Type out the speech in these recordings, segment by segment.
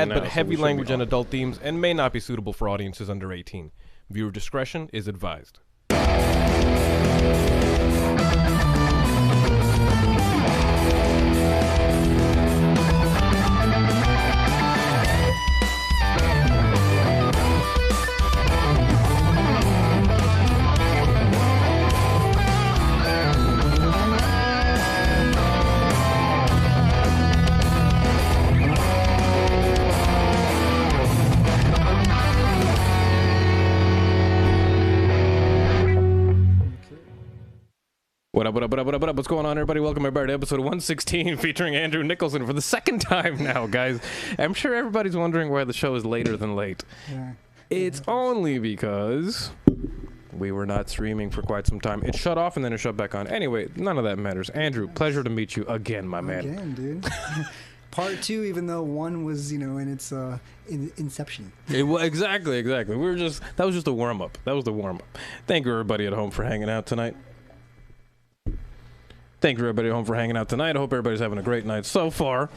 bad now, but so heavy we shouldn't language be and awkward. adult themes and may not be suitable for audiences under 18. Viewer discretion is advised. What up, what up, what up, what up, what up? What's going on, everybody? Welcome, everybody, to episode 116 featuring Andrew Nicholson for the second time now, guys. I'm sure everybody's wondering why the show is later than late. Yeah. It's only because we were not streaming for quite some time. It shut off and then it shut back on. Anyway, none of that matters. Andrew, pleasure to meet you again, my man. Again, dude. Part 2, even though 1 was, in its inception. Exactly. That was just a warm-up. That was the warm-up. Thank you, everybody at home, for hanging out tonight. Thank you, everybody at home, for hanging out tonight. I hope everybody's having a great night so far.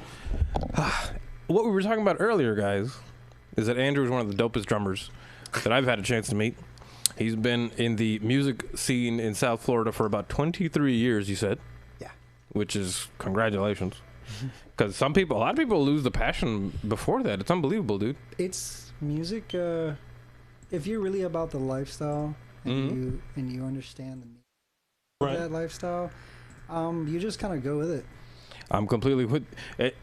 What we were talking about earlier, guys, is that Andrew is one of the dopest drummers that I've had a chance to meet. He's been in the music scene in South Florida for about 23 years, you said. Yeah. Which is congratulations. Because a lot of people lose the passion before that. It's unbelievable, dude. It's music. If you're really about the lifestyle and you understand the meaning of that lifestyle, you just kind of go with it. I'm completely with it.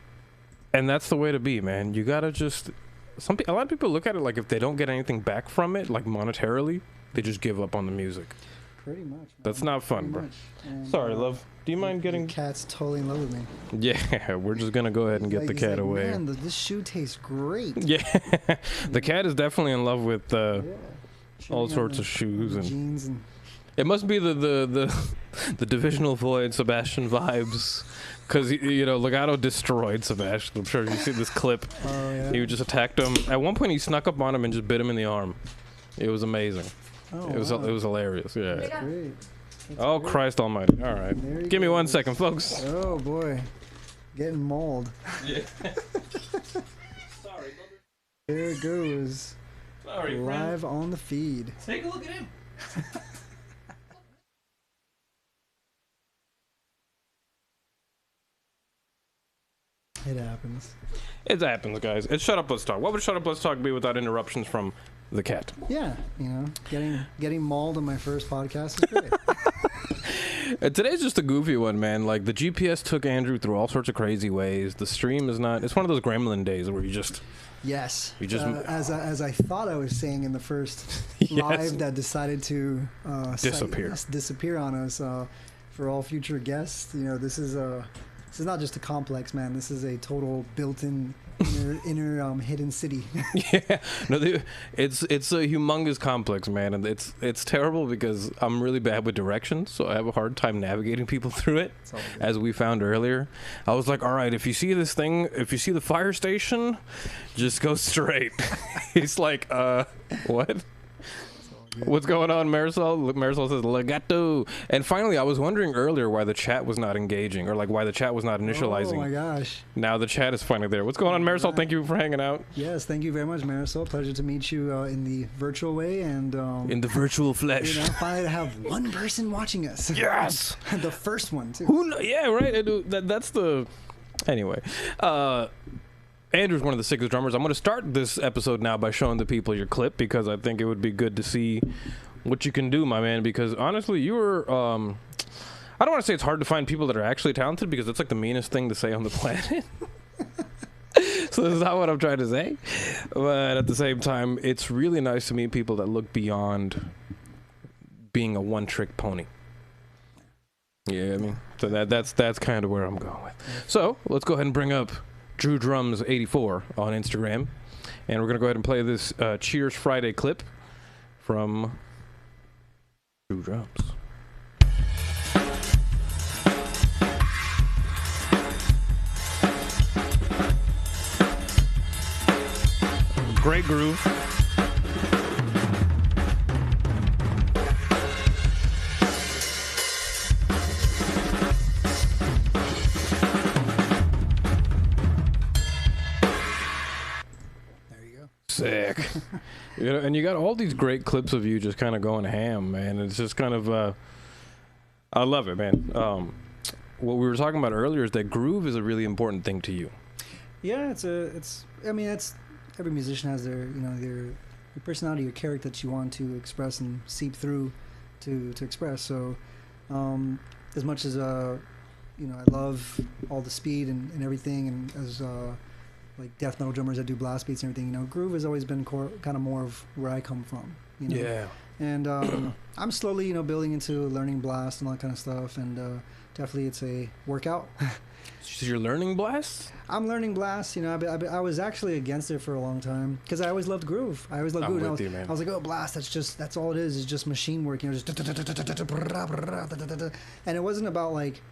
And that's the way to be, man. You gotta just... a lot of people look at it like if they don't get anything back from it, like monetarily, they just give up on the music. Pretty much, man. That's not fun, bro. And, Sorry, love. Do you mind getting... The cat's totally in love with me. Yeah, we're just gonna go ahead and get the cat away. Man, this shoe tastes great. Yeah, the cat is definitely in love with all sorts of shoes and jeans and... It must be the divisional void Sebastian vibes, because Legato destroyed Sebastian. I'm sure you see this clip. Oh yeah. He just attacked him. At one point, he snuck up on him and just bit him in the arm. It was amazing. Oh, It was hilarious. Yeah. That's great. Oh, great. Christ Almighty! All right, give me 1 second, folks. Oh boy, getting mauled. Yeah. Sorry, There it goes. Sorry, Live on the feed. Take a look at him. It happens. It happens, guys. It's Shut Up, Let's Talk. What would Shut Up, Let's Talk be without interruptions from the cat? Yeah, getting mauled on my first podcast is great. Today's just a goofy one, man. Like, the GPS took Andrew through all sorts of crazy ways. The stream is not... It's one of those gremlin days where you just... Yes. You just... as I thought I was saying in the first live that decided to... disappear on us. For all future guests, this is not just a complex, man. This is a total built-in inner hidden city. Yeah, no, it's a humongous complex, man, and it's terrible because I'm really bad with directions, so I have a hard time navigating people through it. As we found earlier, I was like, all right, if you see this thing, if you see the fire station, just go straight. He's like, what? What's going on, Marisol? Marisol says legato. And finally, I was wondering earlier why the chat was not engaging, or like why the chat was not initializing. Oh my gosh. Now the chat is finally there. What's going on, Marisol? Thank you for hanging out. Yes, thank you very much, Marisol. Pleasure to meet you in the virtual way and in the virtual flesh. Finally to have one person watching us. Yes. The first one too. Yeah, right. I do. That's the. Anyway. Andrew's one of the sickest drummers. I'm going to start this episode now by showing the people your clip because I think it would be good to see what you can do, my man. Because honestly, you were... I don't want to say it's hard to find people that are actually talented because that's like the meanest thing to say on the planet. So this is not what I'm trying to say. But at the same time, it's really nice to meet people that look beyond being a one-trick pony. Yeah, I mean, so that's kind of where I'm going with. So let's go ahead and bring up Drew Drums 84 on Instagram, and we're gonna go ahead and play this Cheers Friday clip from Drew Drums. Great groove. Sick. And you got all these great clips of you just kind of going ham, man. It's just kind of, I love it, man. What we were talking about earlier is that groove is a really important thing to you. Yeah, I mean, it's every musician has their personality, your character that you want to express and seep through to express. So, as much as I love all the speed and everything, and as like death metal drummers that do blast beats and everything, groove has always been kind of more of where I come from. Yeah. And I'm slowly, building into learning blast and all that kind of stuff, and definitely it's a workout. So you're learning blast? I'm learning blast. I was actually against it for a long time because I always loved groove. I always loved groove. With you, man. I was like, oh, blast. That's all it is. It's just machine work. Just and it wasn't about like,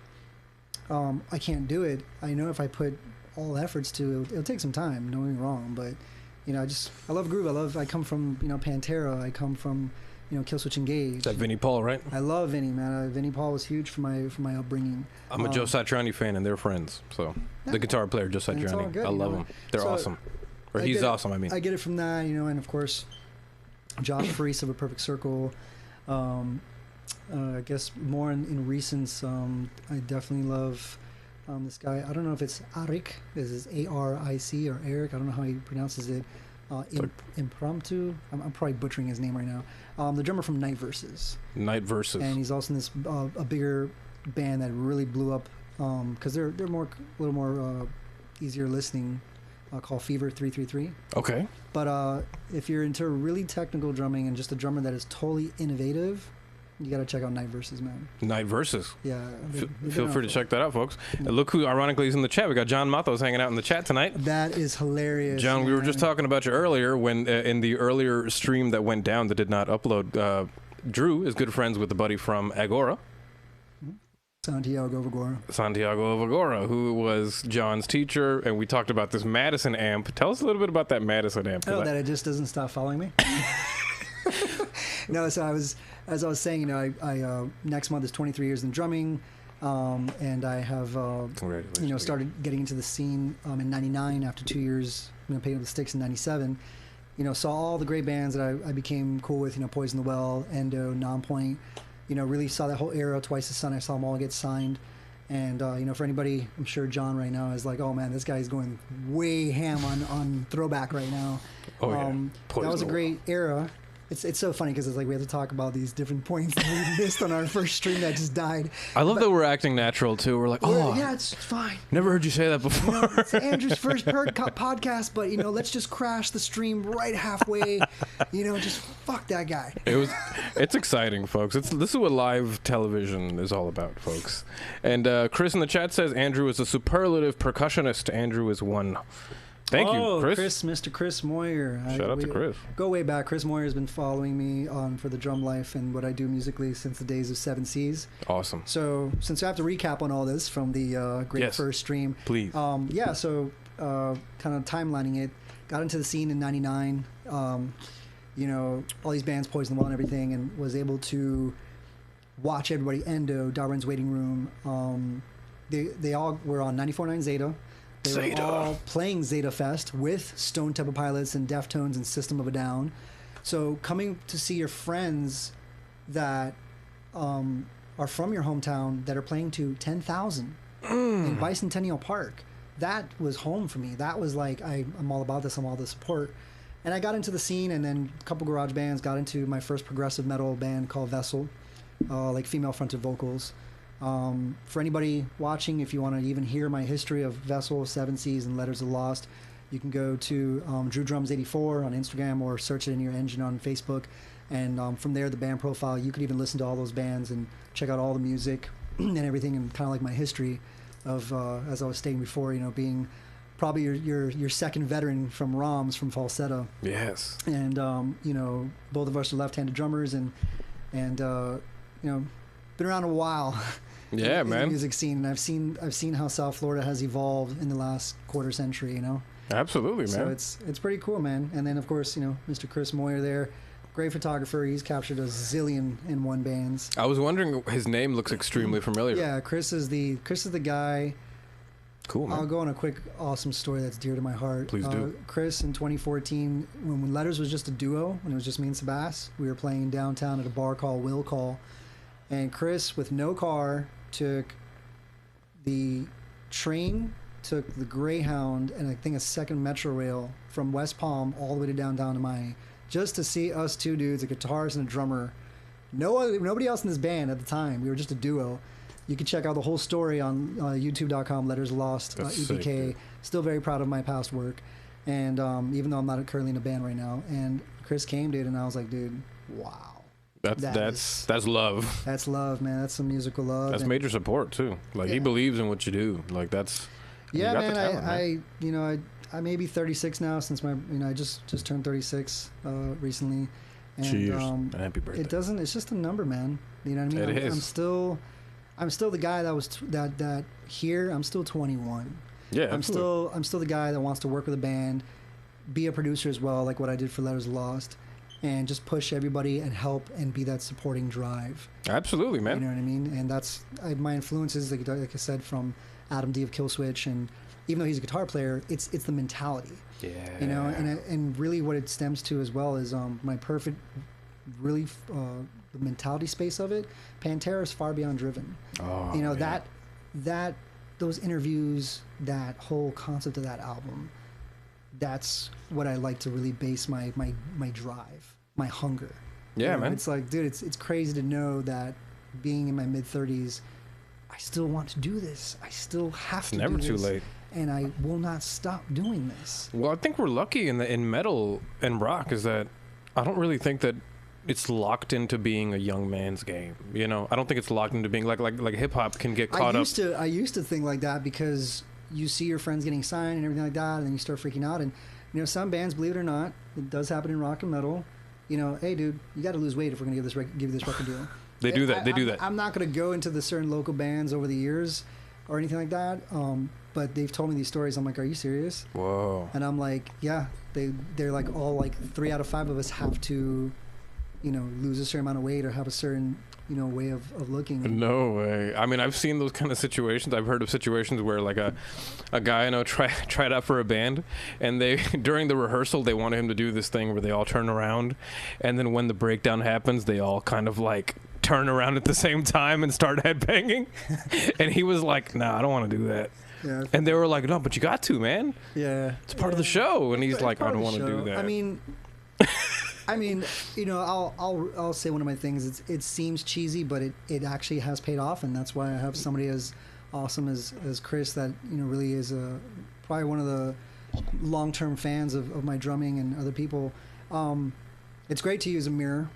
I can't do it. I know if I put all efforts to it'll take some time. Don't get me wrong, but I love groove. I come from Pantera. I come from Killswitch Engage. Is that Vinnie Paul, right? I love Vinnie, man. Vinnie Paul was huge for my upbringing. I'm a Joe Satriani fan, and they're friends. So the guitar player, Joe Satriani, I love him. They're awesome. Or he's awesome. I mean, I get it from that, and of course, Josh Freese of A Perfect Circle. I guess more in recents, I definitely love this guy. I don't know if it's Arik. This is A-R-I-C or Eric. I don't know how he pronounces it. Impromptu. I'm probably butchering his name right now. The drummer from Night Versus. Night Versus. And he's also in this a bigger band that really blew up because they're a little more easier listening, called Fever 333. Okay. But if you're into really technical drumming and just a drummer that is totally innovative, you got to check out Night Versus, man. Night Versus. Yeah. Feel free to check that out, folks. Look who, ironically, is in the chat. We got John Matos hanging out in the chat tonight. That is hilarious. John, man. we were just talking about you earlier when in the earlier stream that went down that did not upload. Drew is good friends with a buddy from Agora. Santiago of Agora, who was John's teacher, and we talked about this Madison amp. Tell us a little bit about that Madison amp. Oh, that it just doesn't stop following me? No, so as I was saying, I next month is 23 years in drumming, and I have started getting into the scene in '99 after 2 years, picking up the sticks in '97. Saw all the great bands that I became cool with, Poison the Well, Endo, Nonpoint. Really saw that whole era. Twice the Sun, I saw them all get signed. And for anybody, I'm sure John right now is like, oh man, this guy's going way ham on throwback right now. Oh yeah, that was a great era. It's so funny because it's like we have to talk about these different points that we missed on our first stream that just died. I love that we're acting natural too. We're like, yeah, it's fine. Never heard you say that before. It's Andrew's first podcast, but let's just crash the stream right halfway. Just fuck that guy. It's exciting, folks. This is what live television is all about, folks. And Chris in the chat says Andrew is a superlative percussionist. Andrew is one. Thank you, Chris. Mr. Chris Moyer. Shout out to Chris. Go way back. Chris Moyer has been following me for the drum life and what I do musically since the days of Seven Seas. Awesome. So since I have to recap on all this from the great first stream. Please. So kind of timelining it, got into the scene in '99. All these bands, Poison the Well and everything, and was able to watch everybody, Endo, Darwin's Waiting Room. They all were on 94.9 Zeta. They were all playing Zeta Fest with Stone Temple Pilots and Deftones and System of a Down. So coming to see your friends that are from your hometown that are playing to 10,000 in Bicentennial Park, that was home for me. That was like, I'm all about this. I'm all the support. And I got into the scene, and then a couple garage bands, got into my first progressive metal band called Vessel, like female fronted vocals. For anybody watching, if you want to even hear my history of Vessel, Seven Seas, and Letters of the Lost, you can go to Drew Drums 84 on Instagram or search it in your engine on Facebook. And from there, the band profile, you could even listen to all those bands and check out all the music and everything, and kind of like my history of, as I was stating before, being probably your second veteran from ROMs, from Falsetto. Yes. And, both of us are left-handed drummers and been around a while. Yeah, in man. The music scene, and I've seen how South Florida has evolved in the last quarter century. Absolutely, man. So it's pretty cool, man. And then of course, Mr. Chris Moyer there, great photographer. He's captured a zillion in one bands. I was wondering, his name looks extremely familiar. Yeah, Chris is the guy Cool, man. I'll go on a quick, awesome story that's dear to my heart. Please do. Chris, in 2014, when Letters was just a duo, when it was just me and Sebas, we were playing downtown at a bar called Will Call. And Chris, with no car, took the train, took the Greyhound, and I think a second Metro Rail from West Palm all the way to downtown to Miami, just to see us two dudes, a guitarist and a drummer. Nobody else in this band at the time. We were just a duo. You can check out the whole story on youtube.com, Letters Lost, EPK. Sick, still very proud of my past work. And even though I'm not currently in a band right now. And Chris came, dude, and I was like, dude, wow. That's love. That's love, man. That's some musical love. That's major support, too. Like, he believes in what you do. Like, that's... Yeah, man, I may be 36 now since I just turned 36 recently. And, cheers. And happy birthday. It's just a number, man. You know what I mean? It is. I'm still the guy that was that here. I'm still 21. Yeah, I'm still the guy that wants to work with a band, be a producer as well, like what I did for Letters Lost, and just push everybody and help and be that supporting drive. Absolutely, man. You know what I mean? And that's my influences, like I said, from Adam D of Killswitch, and even though he's a guitar player, it's the mentality. Yeah. You know, and really what it stems to as well is my perfect, really the mentality space of it. Pantera is far beyond driven. Oh, you know, that those interviews, that whole concept of that album, that's what I like to really base my drive, my hunger. Yeah, man. It's like, dude, it's crazy to know that being in my mid-30s, I still want to do this. I still have to do this. It's never too late. And I will not stop doing this. Well, I think we're lucky in metal and rock is that I don't really think that it's locked into being a young man's game. You know, I don't think it's locked into being like hip hop can get caught up. I used to think like that because you see your friends getting signed and everything like that, and then you start freaking out. And you know, some bands, believe it or not, it does happen in rock and metal. You know, hey, dude, you got to lose weight if we're gonna give you this record deal. They do that. I'm not gonna go into the certain local bands over the years or anything like that. But they've told me these stories. I'm like, are you serious? Whoa. And I'm like, yeah. They're like all like 3 out of 5 of us have to, you know, lose a certain amount of weight or have a certain, you know, way of looking. No way. I mean, I've seen those kind of situations. I've heard of situations where like a guy I know tried out for a band, and they during the rehearsal they wanted him to do this thing where they all turn around, and then when the breakdown happens, they all kind of like turn around at the same time and start headbanging. And he was like, "Nah, I don't want to do that." Yeah, and they were like, "No, but you got to, man. Yeah, it's part of the show." And he's like, "I don't want to do that." I mean, you know, I'll say one of my things. It seems cheesy, but it actually has paid off, and that's why I have somebody as awesome as Chris that, you know, really is probably one of the long-term fans of my drumming and other people. It's great to use a mirror,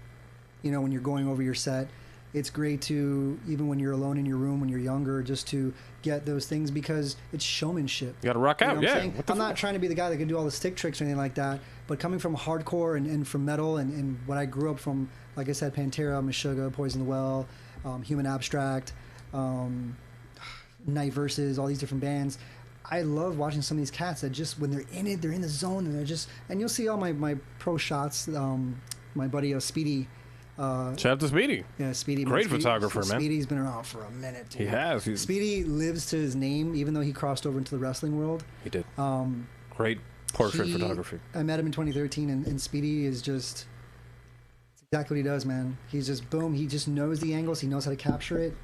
you know, when you're going over your set. It's great to, even when you're alone in your room when you're younger, just to get those things because it's showmanship. You got to rock out, yeah. I'm not trying to be the guy that can do all the stick tricks or anything like that, but coming from hardcore and from metal and what I grew up from, like I said, Pantera, Meshuggah, Poison the Well, Human Abstract, Night Versus, all these different bands. I love watching some of these cats that just, when they're in it, they're in the zone, and they're just, and you'll see all my pro shots. My buddy Speedy. Shout out to Speedy. Yeah, Speedy. Great photographer, man. Speedy's been around for a minute, dude. He has. Speedy lives to his name, even though he crossed over into the wrestling world. He did. Great portrait photography. I met him in 2013, and Speedy is just exactly what he does, man. He's just, boom, he just knows the angles. He knows how to capture it.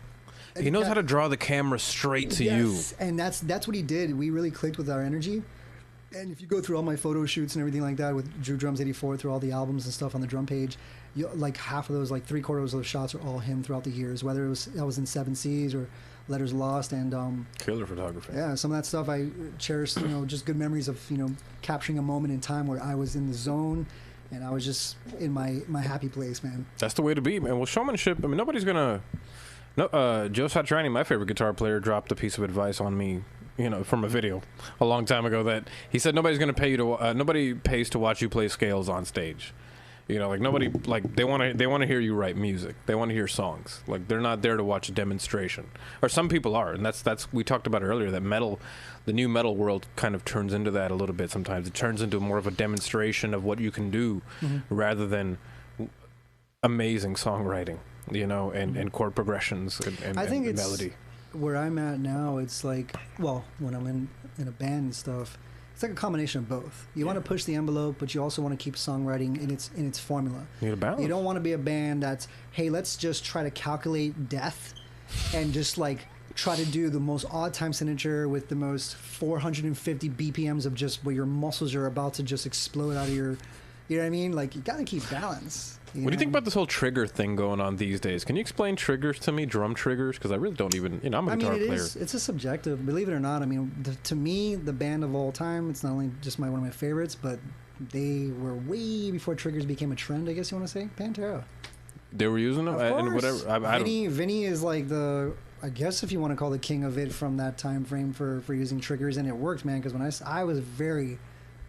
He knows how to draw the camera straight to you. And that's what he did. We really clicked with our energy. And if you go through all my photo shoots and everything like that with Drew Drums 84, through all the albums and stuff on the drum page, like half of those, like 3/4 of those shots are all him throughout the years, whether I was in 7 Seas or Letters Lost, and killer photography. Yeah, some of that stuff I cherish, you know, just good memories of, you know, capturing a moment in time where I was in the zone and I was just in my happy place, man. That's the way to be, man. Well, showmanship, I mean, nobody's gonna Joe Satriani, my favorite guitar player, dropped a piece of advice on me, you know, from a video a long time ago, that he said nobody's going to pay you to nobody pays to watch you play scales on stage. You know, like nobody, like they want to hear you write music. They want to hear songs. Like they're not there to watch a demonstration. Or some people are, and that's we talked about earlier, that metal, the new metal world kind of turns into that a little bit sometimes. It turns into more of a demonstration of what you can do rather than amazing songwriting, you know, and chord progressions and I think melody. where I'm at now, it's like, well, when I'm in a band and stuff, it's like a combination of both. You want to push the envelope, but you also want to keep songwriting in its formula. You need a balance. You don't want to be a band that's, hey, let's just try to calculate death and just like try to do the most odd time signature with the most 450 BPMs of just where your muscles are about to just explode out of your, you know what I mean? Like, you got to keep balance. What do you think about this whole trigger thing going on these days? Can you explain triggers to me, drum triggers? Because I really don't even, I'm a guitar player. It's a subjective, believe it or not. I mean, to me, the band of all time, it's not only just one of my favorites, but they were way before triggers became a trend, I guess you want to say. Pantera. They were using them? And whatever. Vinny is like I guess if you want to call the king of it from that time frame for using triggers, and it worked, man, because when I was very,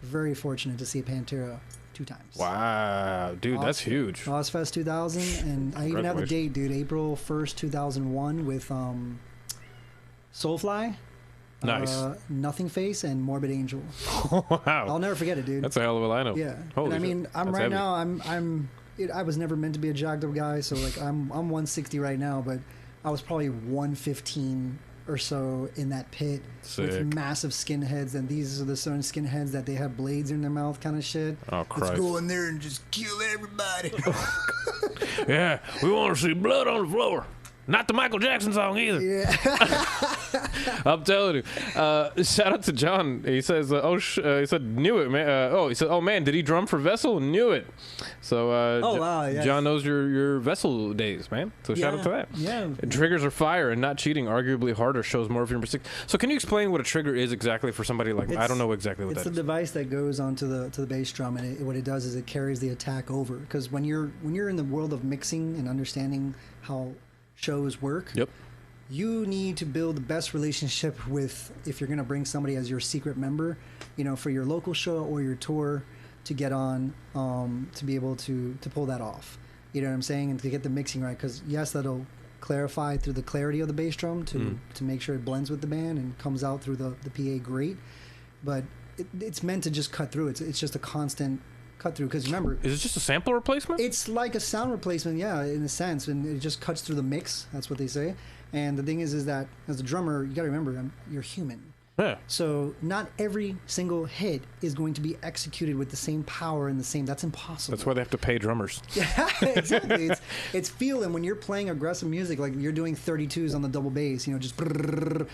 very fortunate to see Pantera 2 times. Wow, dude, that's huge. Ozfest 2000, and I even have the date, dude. April 1st, 2001, with Soulfly, nice, Nothing Face, and Morbid Angel. Wow, I'll never forget it, dude. That's a hell of a lineup. Yeah, holy and I mean, shit. I'm that's right heavy. now. I was never meant to be a jacked up guy, so like I'm 160 right now, but I was probably 115 or so in that pit. Sick. With massive skinheads, and these are the certain skinheads that they have blades in their mouth kind of shit. Oh, Christ. Let's go in there and just kill everybody. Yeah, we want to see blood on the floor. Not the Michael Jackson song either. Yeah. I'm telling you. Shout out to John. He says, he said, knew it, man. He said, oh man, did he drum for Vessel? Knew it. So, wow, yes. John knows your Vessel days, man. So shout out to that. Yeah. And triggers are fire, and not cheating arguably harder shows more of your mistakes. So can you explain what a trigger is exactly for somebody like I don't know exactly what that is. It's the device that goes onto the bass drum, and what it does is it carries the attack over. Because when you're in the world of mixing and understanding how shows work, yep, you need to build the best relationship with, if you're going to bring somebody as your secret member, for your local show or your tour, to get on, to be able to pull that off. You know what I'm saying? And to get the mixing right, because yes, that'll clarify through the clarity of the bass drum to make sure it blends with the band and comes out through the PA great, but it's meant to just cut through. It's just a constant cut through, because remember, is it just a sample replacement? It's like a sound replacement, yeah, in a sense, and it just cuts through the mix. That's what they say. And the thing is that as a drummer, you got to remember, you're human. Yeah. So not every single hit is going to be executed with the same power and the same. That's impossible. That's why they have to pay drummers. Yeah, exactly. It's feeling when you're playing aggressive music, like you're doing 32s on the double bass. Just brrr,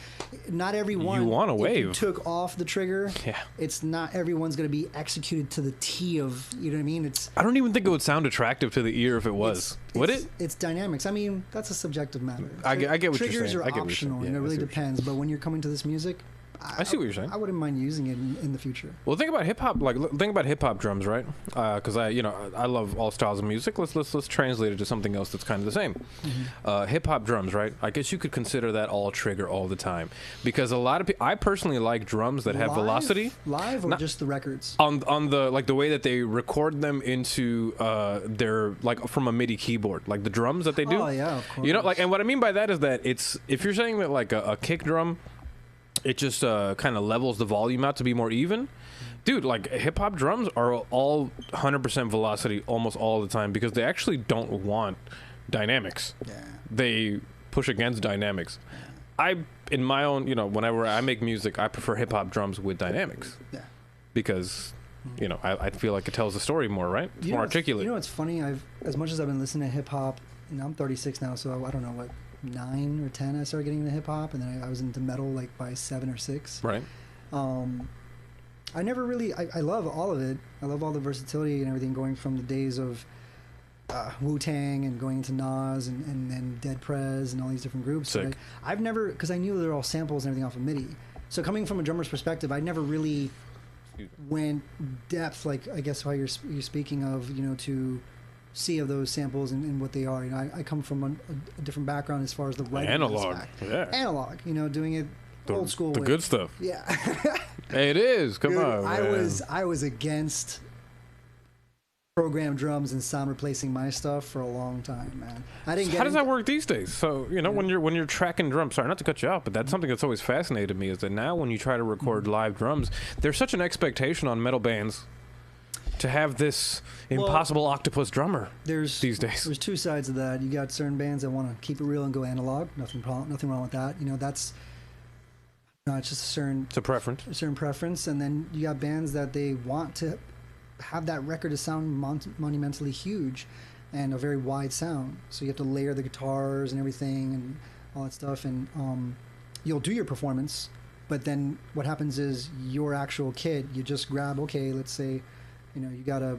not everyone. You want a wave. If you took off the trigger. Yeah. It's not everyone's going to be executed to the T of. You know what I mean? I don't even think it would sound attractive to the ear if it was. Would it? It's dynamics. I mean, that's a subjective matter. I get what you're saying. Triggers are optional, and it really depends. But when you're coming to this music, I see what you're saying. I wouldn't mind using it in the future. Well, think about hip hop. Think about hip hop drums, right? Because I love all styles of music. Let's translate it to something else that's kind of the same. Mm-hmm. Hip hop drums, right? I guess you could consider that all trigger all the time, because a lot of people. I personally like drums that have velocity. Live or just the records? On the the way that they record them into their from a MIDI keyboard, like the drums that they do. Oh yeah, of course. And what I mean by that is that if you're saying that like a kick drum, it just kind of levels the volume out to be more even. Dude, like hip-hop drums are all 100% velocity almost all the time, because they actually don't want dynamics. Yeah. They push against dynamics. In my own, whenever I make music, I prefer hip-hop drums with dynamics. Yeah. Because, I feel like it tells the story more, right? It's more articulate. It's funny, as much as I've been listening to hip-hop, I'm 36 now, so I don't know what, 9 or 10 I started getting into hip-hop, and then I was into metal like by 7 or 6. Right. I never really I love all of it. I love all the versatility and everything, going from the days of Wu-Tang and going into Nas and then Dead Prez and all these different groups. Sick. I've never, because I knew they were all samples and everything off of MIDI, so coming from a drummer's perspective, I never really went depth, like I guess how you're speaking of, to see of those samples and what they are. I come from a different background as far as the writing analog aspect. Yeah, analog, doing it old school, the good stuff. Yeah. Hey, it is. Come on, I was against programmed drums and sound replacing my stuff for a long time, man. How does that work these days? So when you're tracking drums, sorry not to cut you off, but that's something that's always fascinated me, is that now when you try to record live drums, there's such an expectation on metal bands to have this impossible octopus drummer these days? There's two sides of that. You got certain bands that want to keep it real and go analog. Nothing wrong with that. You know, that's it's just a certain preference. And then you got bands that they want to have that record to sound monumentally huge and a very wide sound. So you have to layer the guitars and everything and all that stuff. And you'll do your performance, but then what happens is your actual kit, you just grab, okay, let's say, you know, you got a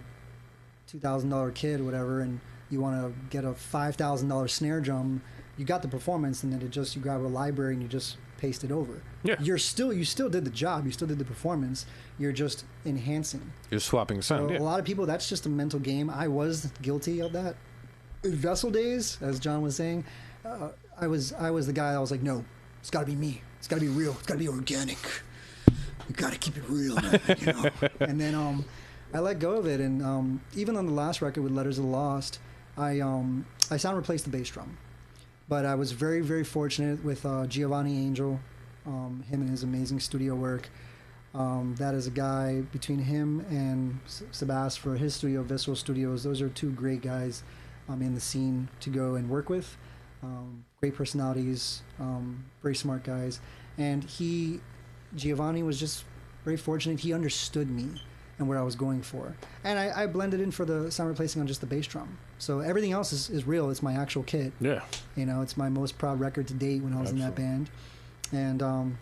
$2,000 kit or whatever, and you want to get a $5,000 snare drum. You got the performance, and then you grab a library and you just paste it over. Yeah. You still did the job. You still did the performance. You're just enhancing. You're swapping sound. So yeah. A lot of people, that's just a mental game. I was guilty of that. In Vessel days, as John was saying, I was the guy that was like, no, it's got to be me. It's got to be real. It's got to be organic. You got to keep it real, man. You know? And then I let go of it, and even on the last record with Letters of the Lost, I sound replaced the bass drum. But I was very, very fortunate with Giovanni Angel, him and his amazing studio work. That is a guy, between him and Sebas for his studio, Visceral Studios, those are two great guys in the scene to go and work with. Great personalities, very smart guys. And Giovanni was just very fortunate. He understood me and what I was going for. And I blended in for the sound replacing on just the bass drum. So everything else is real. It's my actual kit. Yeah. You know, it's my most proud record to date when I was in that band. And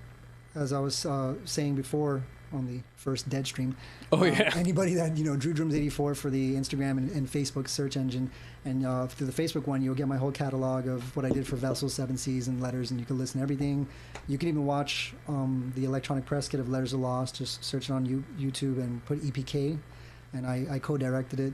as I was saying before on the first Dead stream, anybody that, you know, Drew Drums 84 for the Instagram and Facebook search engine, and through the Facebook one, you'll get my whole catalog of what I did for Vessel, Seven Seas, and Letters, and you can listen to everything. You can even watch the electronic press kit of Letters of Lost. Just search it on YouTube and put EPK, and I co-directed it.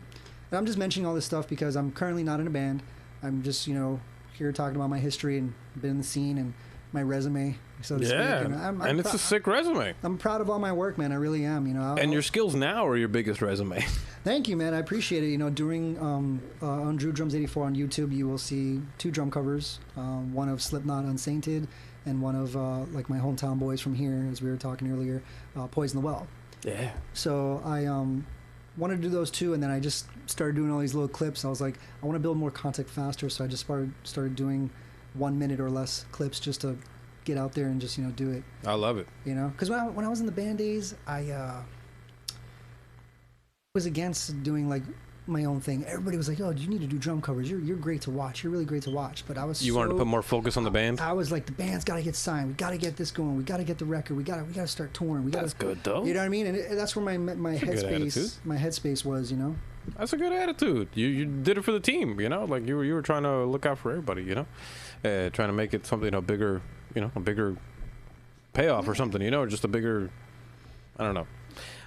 And I'm just mentioning all this stuff because I'm currently not in a band. I'm just, you know, here talking about my history and been in the scene and my resume, so to speak. And it's a sick resume. I'm proud of all my work, man. I really am. You know. And your skills now are your biggest resume. Thank you, man. I appreciate it. You know, during on Drew Drums 84 on YouTube, you will see 2 drum covers, one of Slipknot Unsainted, and one of like my hometown boys from here, as we were talking earlier, Poison the Well. Yeah. So I wanted to do those 2, and then I just started doing all these little clips. I was like, I want to build more content faster, so I just started doing 1 minute or less clips just to get out there and just, you know, do it. I love it. You know, because when I was in the band days, I was against doing like my own thing. Everybody was like, "Oh, you need to do drum covers. You're great to watch. You're really great to watch." But I was wanted to put more focus on the band. I was like, the band's got to get signed. We got to get this going. We got to get the record. We got to start touring. That's good though. You know what I mean? And that's where my headspace was. You know. That's a good attitude. You did it for the team. You know, like you were trying to look out for everybody. You know, trying to make it something a bigger payoff or something. You know, or just a bigger. I don't know.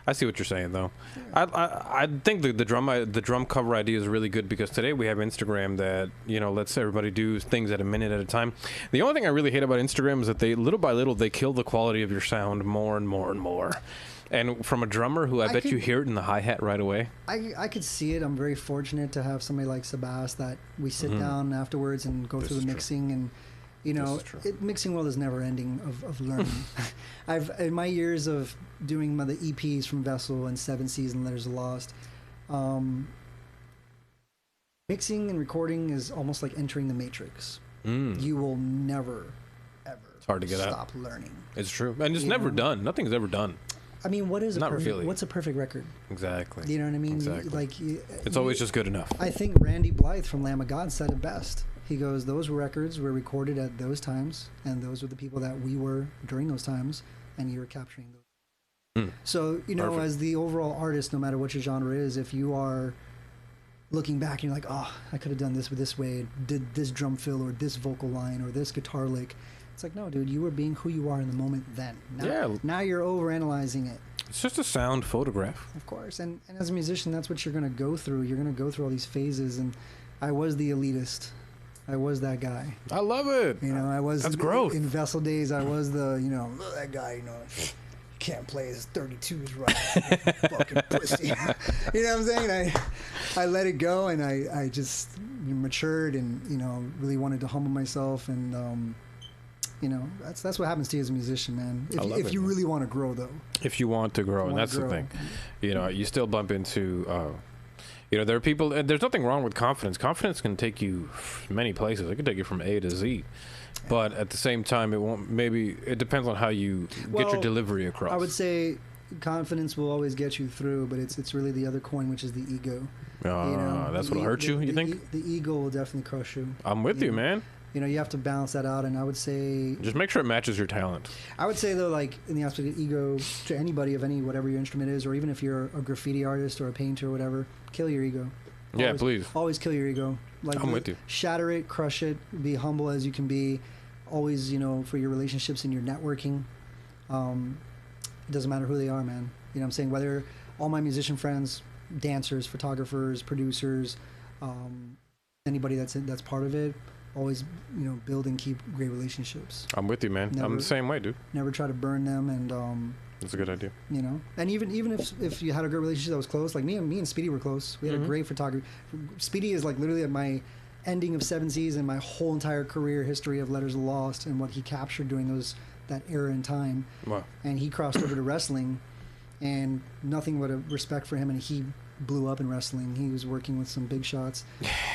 I see what you're saying, though. I think the drum cover idea is really good because today we have Instagram that, you know, lets everybody do things at a minute at a time. The only thing I really hate about Instagram is that they, little by little, they kill the quality of your sound more and more and more. And from a drummer who I bet you hear it in the hi-hat right away. I could see it. I'm very fortunate to have somebody like Sebas that we sit down afterwards and go through the mixing and, you know, mixing world is never ending of learning. In my years of doing the EPs from Vessel and Seven Seas and Letters of Lost, mixing and recording is almost like entering the Matrix. You will never, ever hard to get stop learning. It's true. And it's never done. Nothing's ever done. I mean, what's a perfect record? Exactly. You know what I mean? Exactly. It's always just good enough. I think Randy Blythe from Lamb of God said it best. He goes, those records were recorded at those times, and those were the people that we were during those times, and you were capturing those. So, you know, as the overall artist, no matter what your genre is, if you are looking back and you're like, oh, I could have done this way, did this drum fill or this vocal line or this guitar lick. It's like, no, dude, you were being who you are in the moment then. Now you're overanalyzing it. It's just a sound photograph. Of course. And as a musician, that's what you're going to go through. You're going to go through all these phases, and I was the elitist. I was that guy. I love it. You know, I was. That's growth. In Vessel days, I was the, you know, that guy, you know, can't play his 32s right. Fucking pussy. You know what I'm saying? I let it go, and I just matured and, you know, really wanted to humble myself and you know, that's what happens to you as a musician, man. If you really want to grow, though. If you want to grow, and that's the thing. You know, you still bump into, you know, there are people, and there's nothing wrong with confidence. Confidence can take you many places. It can take you from A to Z. But at the same time, it won't. Maybe it depends on how you get your delivery across. I would say confidence will always get you through, but it's really the other coin, which is the ego. You know, that's what'll hurt you. You think? The ego will definitely crush you. I'm with you, man. You know, you have to balance that out, and I would say just make sure it matches your talent. I would say though, like in the aspect of ego, to anybody of any whatever your instrument is, or even if you're a graffiti artist or a painter or whatever, kill your ego. Yeah, please. Always kill your ego. Like, I'm with you. Shatter it, crush it, be humble as you can be. Always, you know, for your relationships and your networking. It doesn't matter who they are, man. You know what I'm saying? Whether all my musician friends, dancers, photographers, producers, anybody that's part of it, always, you know, build and keep great relationships. I'm with you, man. I'm the same way, dude. Never try to burn them, and that's a good idea. You know, and even if you had a great relationship that was close, like me and Speedy were close. We had a great photography. Speedy is like literally at my ending of 7 Seas and my whole entire career history of Letters Lost and what he captured during that era in time. Wow. And he crossed over to wrestling, and nothing but a respect for him, and he blew up in wrestling. He was working with some big shots.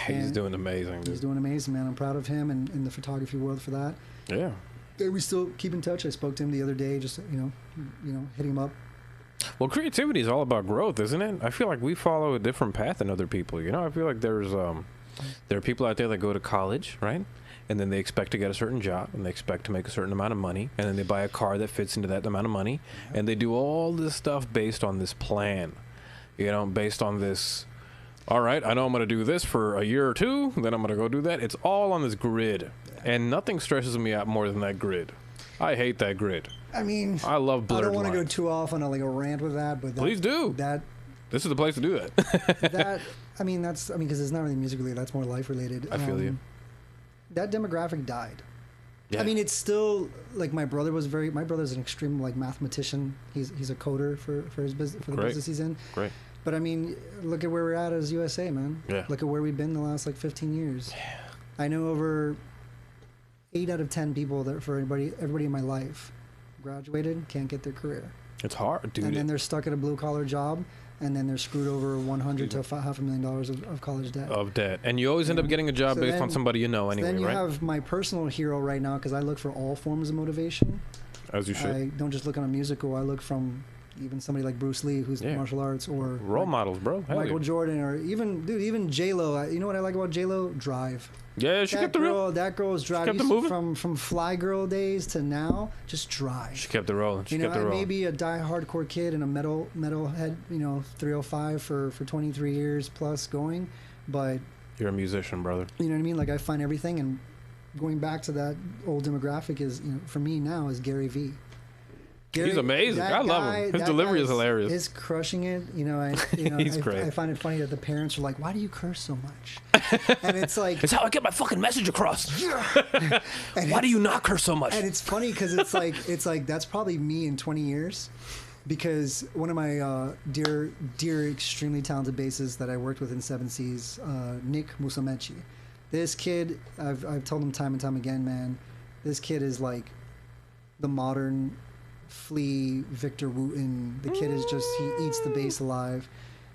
He's doing amazing, dude. He's doing amazing, man. I'm proud of him and in the photography world for that. Yeah. And we still keep in touch. I spoke to him the other day, just you know, hitting him up. Well, creativity is all about growth, isn't it? I feel like we follow a different path than other people. You know, I feel like there are people out there that go to college, right? And then they expect to get a certain job, and they expect to make a certain amount of money, and then they buy a car that fits into that amount of money, and they do all this stuff based on this plan, you know, based on this. All right, I know I'm going to do this for a year or two, then I'm going to go do that. It's all on this grid, and nothing stresses me out more than that grid. I hate that grid. I mean, I love blurred I don't want to lines. go too off on a rant with that, but please do. This is the place to do that. Because it's not really music related. That's more life related. I feel you. That demographic died. Yeah. I mean, it's still like my brother's an extreme mathematician. He's a coder for his business, for the business he's in. Great. But I mean, look at where we're at as USA, man. Yeah. Look at where we've been the last 15 years. Yeah. I know over 8 out of 10 people that for everybody in my life graduated, can't get their career. It's hard, dude. And then they're stuck at a blue collar job, and then they're screwed over $100,000 to $500,000 of college debt. Of debt. And you always end up getting a job based on somebody you know anyway, right? Then you have my personal hero right now, because I look for all forms of motivation. As you should. I don't just look on a musical. I look from even somebody like Bruce Lee, who's martial arts, or role models, bro. Michael Jordan, or even J-Lo. You know what I like about J-Lo? Drive. Yeah, she kept the real. That girl's drive. She kept it moving. From Fly Girl days to now, just drive. She kept it rolling. She kept it rolling. Maybe a die-hardcore kid and a metalhead, 305 for 23 years plus going, but you're a musician, brother. You know what I mean? Like, I find everything, and going back to that old demographic is, for me now, is Gary V. He's amazing. I love him. His delivery is hilarious. He's crushing it. He's great. I find it funny that the parents are like, "Why do you curse so much?" And it's like, it's how I get my fucking message across. Why do you not curse so much? And it's funny because it's like that's probably me in 20 years, because one of my dear, extremely talented bassists that I worked with in 7 Seas, Nick Musamechi. This kid, I've told him time and time again, man, this kid is like the modern Flea, Victor Wooten. The kid is just, he eats the bass alive.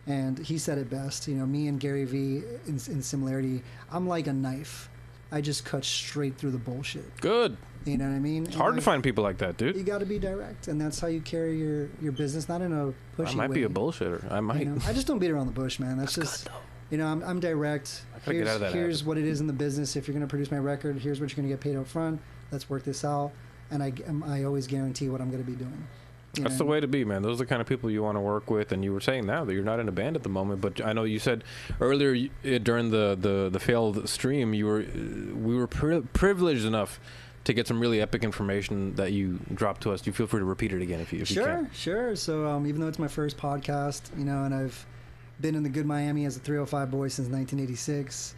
And he said it best, me and Gary V in similarity, I'm like a knife. I just cut straight through the bullshit. Good. You know what I mean? It's hard to find people like that, dude. You got to be direct, and that's how you carry your business, not in a pushy way. I might be a bullshitter. I might. I just don't beat around the bush, man. That's just, good, I'm direct. Here's what it is in the business. If you're going to produce my record, here's what you're going to get paid up front. Let's work this out. And I always guarantee what I'm going to be doing. That's the way to be, man. Those are the kind of people you want to work with. And you were saying now that you're not in a band at the moment, but I know you said earlier during the failed stream, we were privileged enough to get some really epic information that you dropped to us. You feel free to repeat it again if you can. Sure. So even though it's my first podcast, and I've been in the good Miami as a 305 boy since 1986.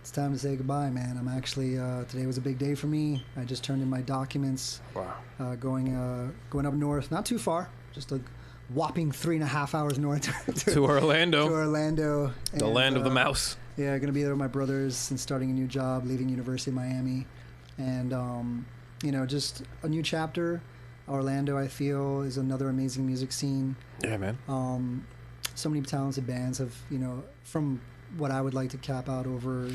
It's time to say goodbye, man. I'm actually today was a big day for me. I just turned in my documents. Wow. Going up north, not too far, just a whopping 3.5 hours north to Orlando. To Orlando, the land of the mouse. Yeah, gonna be there with my brothers and starting a new job, leaving University of Miami. and just a new chapter. Orlando, I feel, is another amazing music scene. Yeah, man. So many talented bands have, from what I would like to cap out over,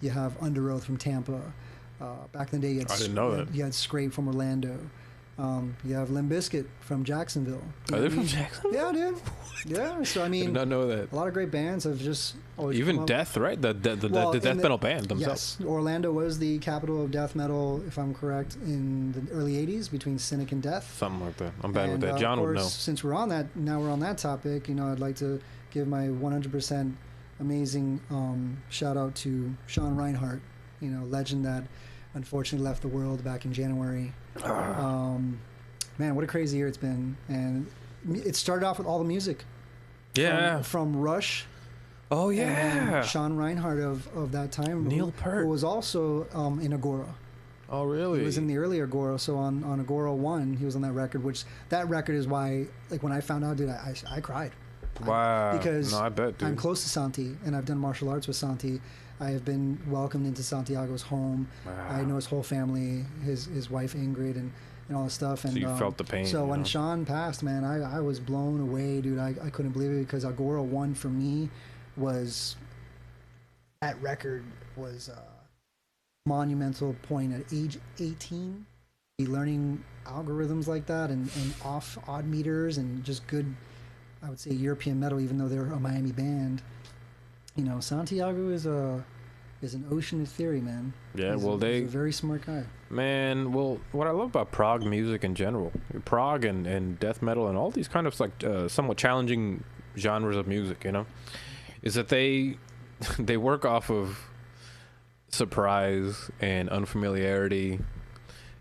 you have Under Oath from Tampa. Back in the day, I didn't know that. You had Scrape from Orlando. You have Limp Bizkit from Jacksonville. Are they from Jacksonville? Yeah, dude. Yeah, so I mean, I did not know that. A lot of great bands have just always even Death, right? The death metal band themselves. Yes, Orlando was the capital of death metal, if I'm correct, in the early '80s between Cynic and Death. Something like that. I'm bad with that. John would know. Since we're on that topic, I'd like to give my 100% amazing shout out to Sean Reinhart, legend that unfortunately left the world back in January. Man, what a crazy year it's been. And it started off with all the music. Yeah. From Rush. Oh, yeah. Sean Reinhart of that time. Neil Peart. Who was also in Agora. Oh, really? He was in the early Agora. So on Agora 1, he was on that record, which that record is why, like, when I found out, dude, I cried. Wow. Because I bet, dude. I'm close to Santi, and I've done martial arts with Santi. I have been welcomed into Santiago's home. Wow. I know his whole family, his wife Ingrid, and all this stuff. And so you felt the pain. So when Sean passed, man, I was blown away, dude. I couldn't believe it, because Agora 1 for me was, that record was a monumental point at age 18. Learning algorithms like that and off odd meters and just good, I would say, European metal, even though they're a Miami band. Santiago is an ocean of theory, man. Yeah, He's a very smart guy. Man, well, what I love about prog music in general, prog and death metal and all these kind of somewhat challenging genres of music, is that they work off of surprise and unfamiliarity,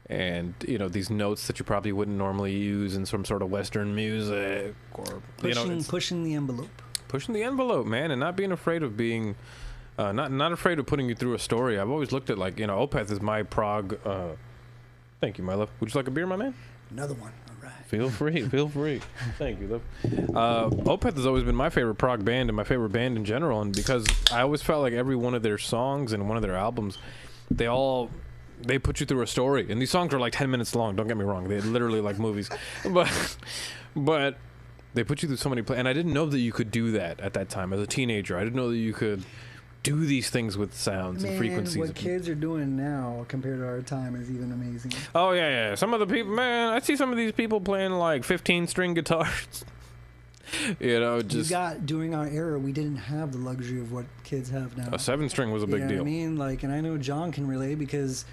and these notes that you probably wouldn't normally use in some sort of Western music, or pushing the envelope. Pushing the envelope, man, and not being afraid of being, not afraid of putting you through a story. I've always looked at Opeth is my prog. Thank you, my love. Would you like a beer, my man? Another one. All right. Feel free. Thank you, love. Opeth has always been my favorite prog band and my favorite band in general, and because I always felt like every one of their songs and one of their albums, they put you through a story, and these songs are like 10 minutes long. Don't get me wrong; they're literally like movies, but they put you through so many and I didn't know that you could do that at that time as a teenager. I didn't know that you could do these things with sounds and frequencies. What kids are doing now compared to our time is even amazing. Oh yeah. Some of the people, man, I see some of these people playing like 15-string guitars. During our era, we didn't have the luxury of what kids have now. A 7-string was a big deal. What I mean, and I know John can relate, because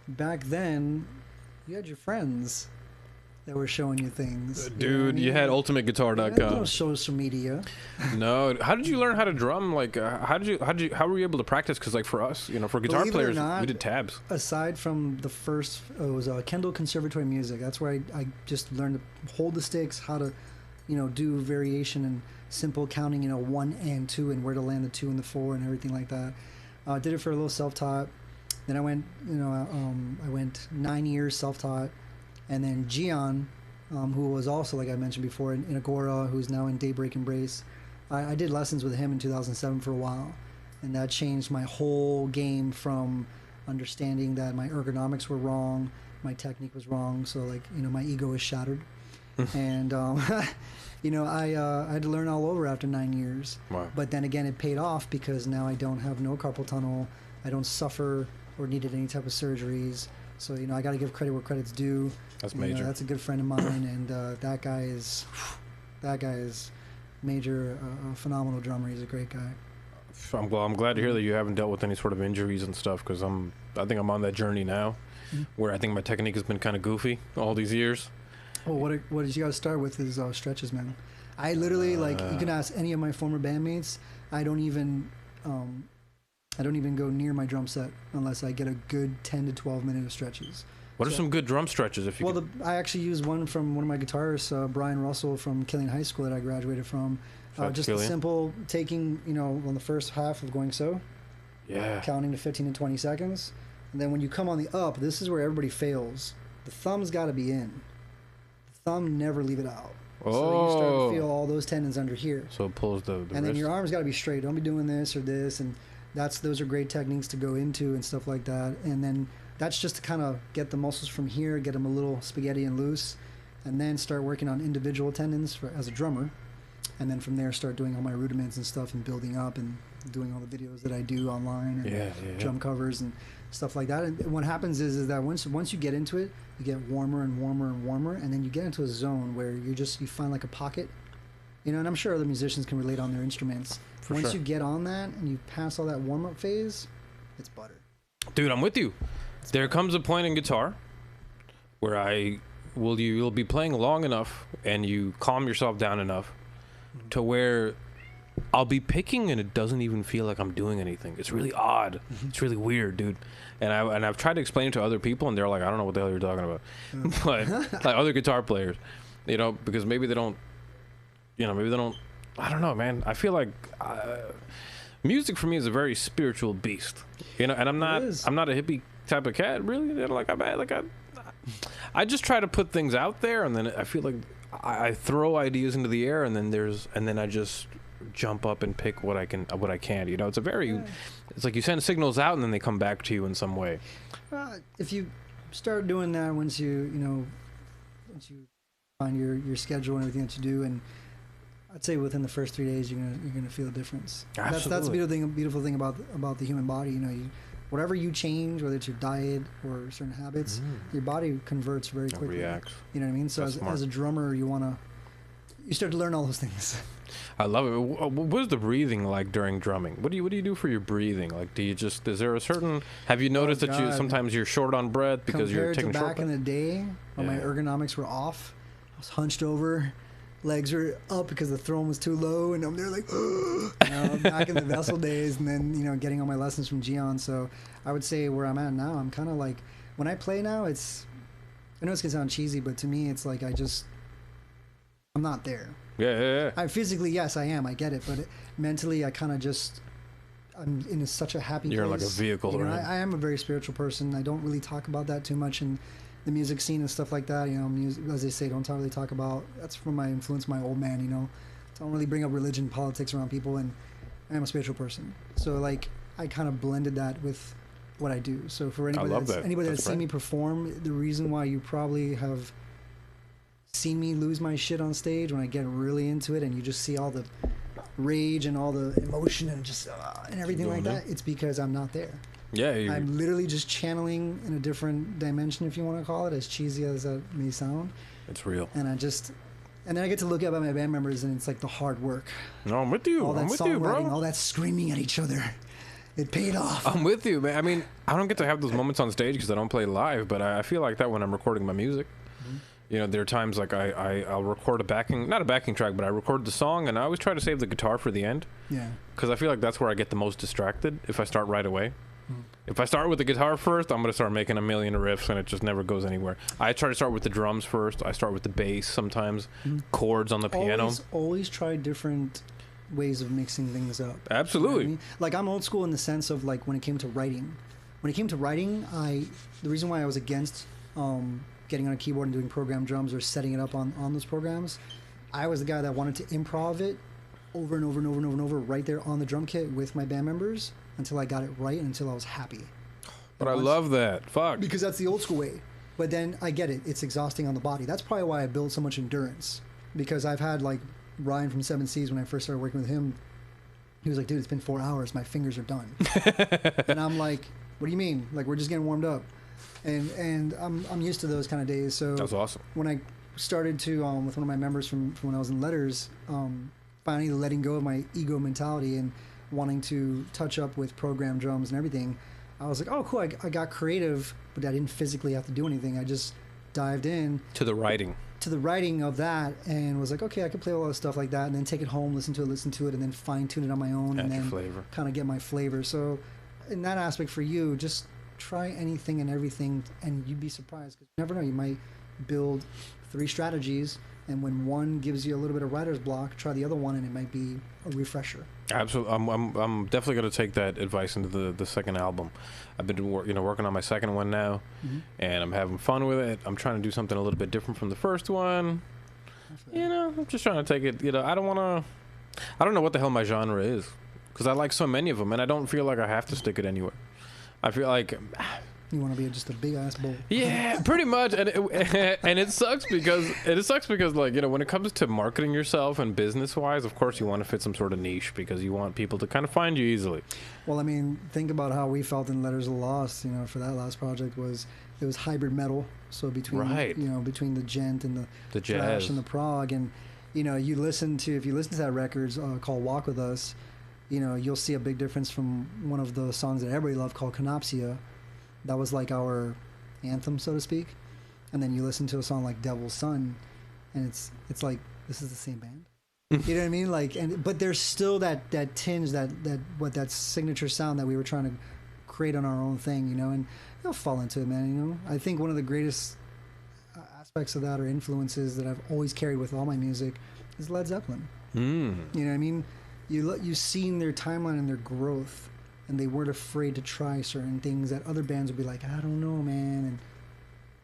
back then you had your friends that were showing you things. Dude, you had ultimateguitar.com. No social media. No. How did you learn how to drum? How were you able to practice? Because for us, for guitar players, we did tabs. Aside from the first, it was Kendall Conservatory Music. That's where I just learned to hold the sticks, how to, do variation and simple counting, 1 and 2, and where to land the 2 and the 4 and everything like that. I did it for a little self-taught. Then I went, I went 9 years self-taught. And then Gian, who was also, like I mentioned before, in Agora, who's now in Daybreak Embrace, I did lessons with him in 2007 for a while. And that changed my whole game, from understanding that my ergonomics were wrong, my technique was wrong. So, my ego was shattered. And, I had to learn all over after 9 years. Wow. But then again, it paid off, because now I don't have no carpal tunnel. I don't suffer or needed any type of surgeries. So, I got to give credit where credit's due. That's major. That's a good friend of mine, and that guy is major, a phenomenal drummer. He's a great guy. I'm glad to hear that you haven't dealt with any sort of injuries and stuff, because I think I'm on that journey now, where I think my technique has been kind of goofy all these years. Well, what you got to start with is stretches, man. I literally, you can ask any of my former bandmates. I don't even go near my drum set unless I get a good 10 to 12 minute of stretches. What are some good drum stretches? I actually used one from one of my guitarists, Brian Russell from Killing High School, that I graduated from. Just a simple taking, on the first half of going so. Yeah. Counting to 15 and 20 seconds. And then when you come on the up, this is where everybody fails. The thumb's got to be in. The thumb, never leave it out. Oh. So you start to feel all those tendons under here. So it pulls the and then your arm's got to be straight. Don't be doing this or this. And those are great techniques to go into and stuff like that. And then that's just to kind of get the muscles from here, get them a little spaghetti and loose, and then start working on individual tendons as a drummer. And then from there, start doing all my rudiments and stuff and building up and doing all the videos that I do online and drum covers and stuff like that. And what happens is that once you get into it, you get warmer and warmer and warmer, and then you get into a zone where you find like a pocket, you know. And I'm sure other musicians can relate on their instruments. Once you get on that and you pass all that warm up phase, it's butter. Dude, I'm with you. There comes a point in guitar where you'll be playing long enough and you calm yourself down enough to where I'll be picking and it doesn't even feel like I'm doing anything. It's really odd. It's really weird, dude. And I've tried to explain it to other people, and they're like, I don't know what the hell you're talking about. But like other guitar players, you know, because maybe they don't. I don't know, man. I feel like music for me is a very spiritual beast, you know. And I'm not a hippie type of cat, really. You know, I just try to put things out there, and then I feel like I throw ideas into the air, and then I just jump up and pick what I can. You know, it's like you send signals out, and then they come back to you in some way. If you start doing that, once you find your schedule and everything that you do, and I'd say within the first 3 days, you're gonna feel a difference. Absolutely. That's the beautiful thing about the human body. You know, whatever you change, whether it's your diet or certain habits, your body converts very quickly. Reacts. You know what I mean? So as a drummer, you start to learn all those things. I love it. What is the breathing like during drumming? What do you do for your breathing? Like, is there a certain? Have you noticed that sometimes you're short on breath because you're taking short breath? Back in the day when my ergonomics were off, I was hunched over. Legs were up because the throne was too low, and I'm there like, back in the Vessel days, and then, getting all my lessons from Gian. So I would say where I'm at now, I'm kind of like, when I play now, I know it's going to sound cheesy, but to me, it's like I'm not there. Yeah. I physically, yes, I am. I get it. But mentally, I kind of I'm in such a happy place. You're like a vehicle, right? I am a very spiritual person. I don't really talk about that too much in the music scene and stuff like that. Music, as they say, don't really talk about. That's from my influence, my old man. Don't really bring up religion, politics around people. And I am a spiritual person, so like I kind of blended that with what I do. So for anybody that's seen me perform, the reason why you probably have seen me lose my shit on stage when I get really into it, and you just see all the rage and all the emotion and just and everything like that, it's because I'm not there. Yeah, I'm literally just channeling in a different dimension, if you want to call it, as cheesy as that may sound. It's real. And then I get to look up at my band members, and it's like the hard work. No, I'm with you. I'm with you, bro. All that screaming at each other. It paid off. I'm with you, man. I mean, I don't get to have those moments on stage because I don't play live, but I feel like that when I'm recording my music. There are times like I'll record not a backing track, but I record the song, and I always try to save the guitar for the end. Yeah. Because I feel like that's where I get the most distracted if I start right away. If I start with the guitar first, I'm going to start making a million riffs, and it just never goes anywhere. I try to start with the drums first. I start with the bass sometimes, chords on the piano. Always try different ways of mixing things up. Absolutely. You know what I mean? Like, I'm old school in the sense of, like, when it came to writing. The reason why I was against getting on a keyboard and doing program drums or setting it up on those programs, I was the guy that wanted to improv it over and over and over and over and over right there on the drum kit with my band members until I got it right and until I was happy. But I love that. Fuck. Because that's the old school way. But then I get it. It's exhausting on the body. That's probably why I build so much endurance. Because I've had, like, Ryan from 7 Seas, when I first started working with him, he was like, dude, it's been 4 hours. My fingers are done. And I'm like, what do you mean? Like, we're just getting warmed up. And I'm used to those kind of days. So that's awesome. When I started to, with one of my members from when I was in Letters, finally letting go of my ego mentality and wanting to touch up with program drums and everything, I was like, oh, cool. I got creative, but I didn't physically have to do anything. I just dived in to the writing of that, and was like, okay, I could play a lot of stuff like that, and then take it home, listen to it, and then fine tune it on my own, and then kind of get my flavor. So in that aspect for you, just try anything and everything, and you'd be surprised, because you never know, you might build 3 strategies, and when one gives you a little bit of writer's block, try the other one, and it might be a refresher. Absolutely. I'm definitely going to take that advice into the second album. I've been working on my second one now, and I'm having fun with it. I'm trying to do something a little bit different from the first one. I'm just trying to take it. I don't know what the hell my genre is, because I like so many of them, and I don't feel like I have to stick it anywhere. I feel like You want to be just a big ass bowl. Yeah, pretty much. And it sucks because like, you know, when it comes to marketing yourself and business wise, of course you want to fit some sort of niche because you want people to kind of find you easily. Well, I mean, think about how we felt in Letters of Lost, you know, for that last project it was hybrid metal. So between between the gent and the jazz thrash and the prog, and you know, if you listen to that record called Walk With Us, you know, you'll see a big difference from one of the songs that everybody loved called Canopsia. That was like our anthem, so to speak. And then you listen to a song like Devil's Son, and it's like, this is the same band. You know what I mean? Like, but there's still that tinge, that signature sound that we were trying to create on our own thing, you know, and you'll fall into it, man. You know, I think one of the greatest aspects of that or influences that I've always carried with all my music is Led Zeppelin. You know what I mean? You've seen their timeline and their growth, and they weren't afraid to try certain things that other bands would be like, I don't know, man. And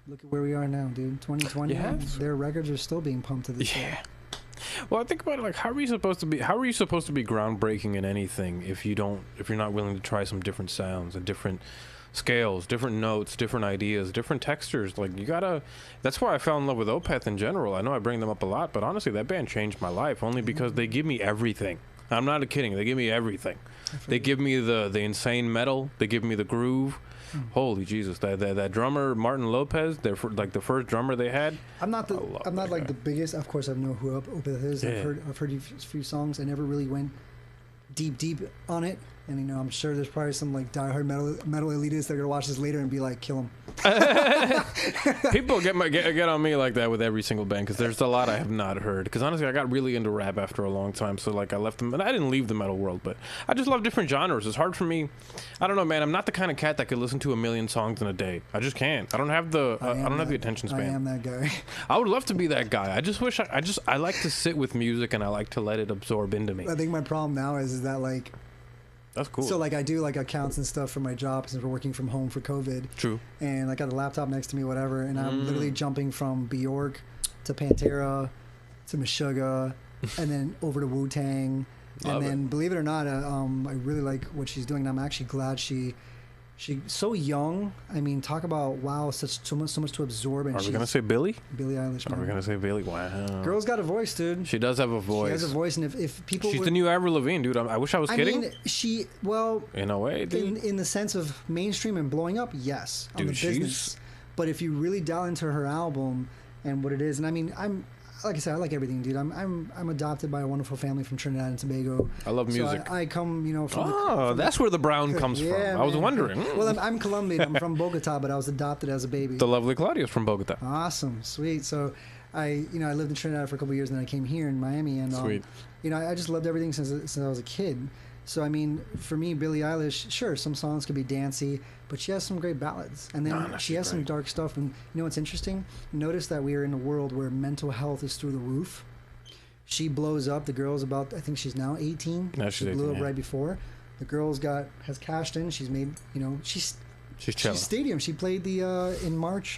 look at where we are now, dude. 2020. Their records are still being pumped to this day. Well, I think about it like, how are you supposed to be groundbreaking in anything if you're not willing to try some different sounds and different scales, different notes, different ideas, different textures? Like, that's why I fell in love with Opeth in general. I know I bring them up a lot, but honestly, that band changed my life only because they give me everything. I'm not kidding. They give me everything. They give me the insane metal. They give me the groove. Holy Jesus! That drummer Martin Lopez, like the first drummer they had. I'm not like the biggest. Of course, I know who Opeth is. Yeah. I've heard a few songs. I never really went deep on it. And, you know, I'm sure there's probably some, like, diehard metal elitists that are going to watch this later and be like, kill him. People get on me like that with every single band because there's a lot I have not heard. Because, honestly, I got really into rap after a long time. So, like, I left them. And I didn't leave the metal world, but I just love different genres. It's hard for me. I don't know, man. I'm not the kind of cat that could listen to 1,000,000 songs in a day. I just can't. I don't have the attention span. I am that guy. I would love to be that guy. I just wish I like to sit with music and I like to let it absorb into me. I think my problem now is that, like, that's cool. So, like, I do, like, accounts and stuff for my job since we're working from home for COVID. True. And I got the laptop next to me, whatever, and I'm literally jumping from Bjork to Pantera to Meshuggah and then over to Wu-Tang. And then, believe it or not, I really like what she's doing, and I'm actually glad she's so young. I mean, talk about, wow, so much to absorb. And are we going to say Billie? Billie Eilish. Man. Are we going to say Billie? Wow. Girl's got a voice, dude. She does have a voice. She has a voice, and if people She's the new Avril Lavigne, dude. I wish I was kidding. In a way, dude. In the sense of mainstream and blowing up, yes. Dude, on the business. But if you really dial into her album and what it is, and I mean, like I said, I like everything, dude. I'm adopted by a wonderful family from Trinidad and Tobago. I love music. So I come, you know, from that's where the brown comes from. I was wondering. Well, I'm Colombian. I'm from Bogota, but I was adopted as a baby. The lovely Claudia's from Bogota. Awesome, sweet. So I lived in Trinidad for a couple of years, and then I came here in Miami, and sweet. You know, I just loved everything since I was a kid. So I mean, for me, Billie Eilish, sure, some songs could be dancey, but she has some great ballads, and then she has some dark stuff. And you know what's interesting? Notice that we are in a world where mental health is through the roof. She blows up. The girl's about, I think she's now 18. No, she's 18, blew up right before. The girl's has cashed in. She's made, you know, she's stadium. She played in March,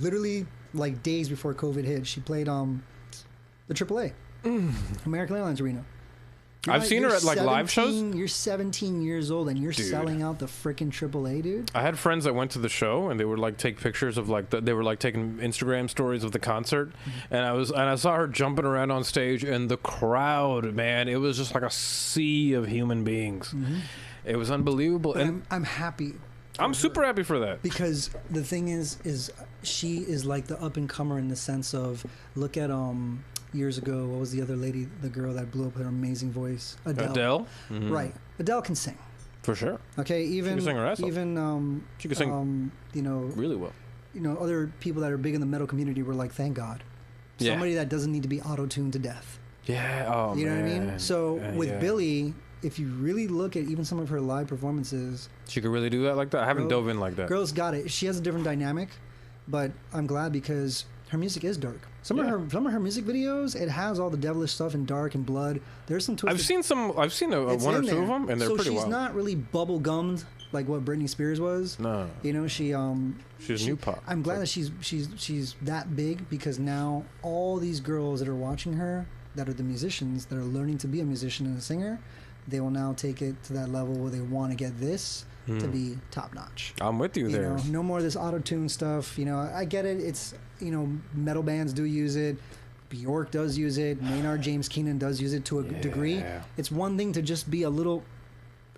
literally like days before COVID hit. She played the AAA, American Airlines Arena. I've seen her at like live shows. You're 17 years old and you're selling out the freaking AAA, dude. I had friends that went to the show and they would like take pictures of like they were like taking Instagram stories of the concert, and I saw her jumping around on stage, and the crowd, man, it was just like a sea of human beings. It was unbelievable, and I'm happy. I'm super happy for that, because the thing is she is like the up and comer in the sense of, look at years ago, what was the other lady, the girl that blew up with her amazing voice? Adele? Right. Adele can sing. For sure. Okay, even she can sing her ass off. Even she can sing you know, really well. You know, other people that are big in the metal community were like, thank God. Somebody that doesn't need to be auto-tuned to death. Yeah, oh, you know what I mean? So with Billie, if you really look at even some of her live performances, she could really do that like that? I haven't dove in like that. Girl's got it. She has a different dynamic, but I'm glad because her music is dark. Some of her music videos, it has all the devilish stuff and dark and blood. There's some twists. I've seen one or two of them, and they're pretty wild. So she's not really bubble gummed like what Britney Spears was. No. You know, she's new pop. I'm glad that she's that big, because now all these girls that are watching her, that are the musicians, that are learning to be a musician and a singer, they will now take it to that level where they want to get this to be top notch. I'm with you there. No more of this auto-tune stuff. I get it. It's, metal bands do use it. Bjork does use it. Maynard James Keenan does use it to a degree. It's one thing to just be a little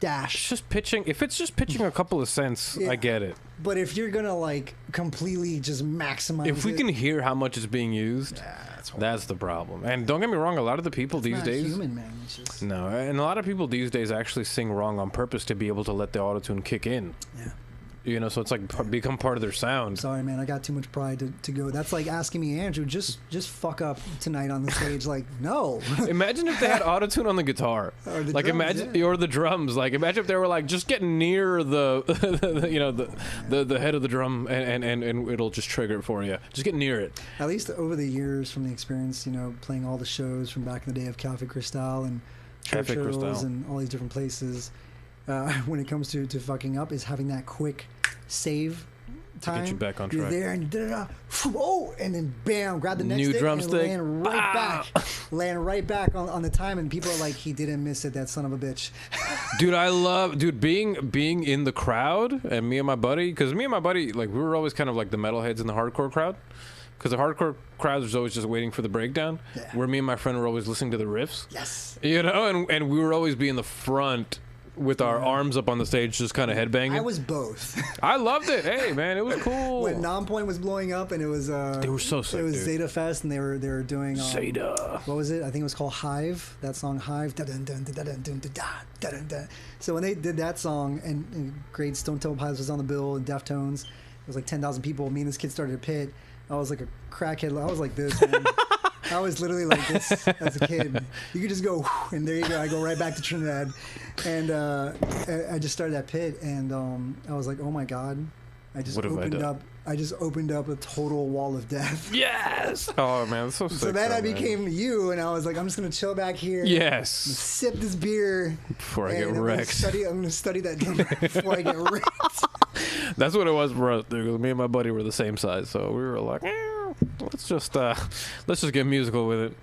dash. It's just pitching. If it's just pitching a couple of cents, I get it. But if you're going to, completely just maximize if we can hear how much is being used, that's the problem. And don't get me wrong, a lot of the people these days... human, man. It's just... No, and a lot of people these days actually sing wrong on purpose to be able to let the auto-tune kick in. Yeah. So it's become part of their sound. Sorry, man, I got too much pride to go. That's like asking me, Andrew, just fuck up tonight on the stage. No. Imagine if they had autotune on the guitar. Or the drums, imagine, or the drums. Imagine if they were just get near the head of the drum and it'll just trigger it for you. Just get near it. At least over the years from the experience, playing all the shows from back in the day of Cafe Cristal and Churchill's and all these different places. When it comes to fucking up, is having that quick save time. To get you back on track. You're there and and then bam, grab the next new stick drumstick, and land right back on the time, and people are like, he didn't miss it, that son of a bitch. Dude, being in the crowd, and me and my buddy, we were always kind of like the metalheads in the hardcore crowd. Because the hardcore crowd was always just waiting for the breakdown, where me and my friend were always listening to the riffs. Yes. And we were always be in the front with our arms up on the stage, just kind of headbanging. I was both. I loved it. Hey, man, it was cool. When Nonpoint was blowing up, and it was they were so sick. It was dude. Zeta Fest, and they were doing Zeta. What was it? I think it was called Hive. That song Hive. So when they did that song, and Great Stone Temple Pilots was on the bill, and Deftones, it was like 10,000 people. Me and this kid started a pit. I was like a crackhead. I was like this, man. I was literally like this as a kid. You could just go, and there you go. I go right back to Trinidad, and I just started that pit, and I was like, oh my god, I just opened up a total wall of death. Yes. Oh man, that's so sick. So then I became you, and I was like, I'm just gonna chill back here. Yes. Sip this beer before I get wrecked. I'm gonna study that drummer before I get wrecked. That's what it was for us, dude. Me and my buddy were the same size, so we were like, let's just get musical with it.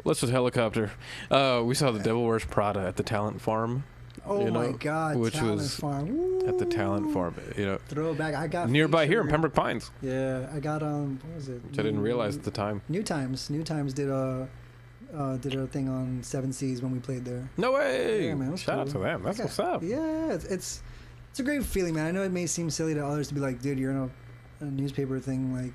Let's just helicopter. We saw The Devil Wears Prada at the Talent Farm. Oh my God! Which Talent was Farm. at the Talent Farm. Throwback. I got nearby here in Pembroke Pines. Yeah, I got what was it? Which I didn't realize at the time. New Times did a thing on Seven Seas when we played there. No way! Yeah, man, shout out to them. That's what's up. Yeah, it's a great feeling, man. I know it may seem silly to others to be like, dude, you're in a newspaper thing,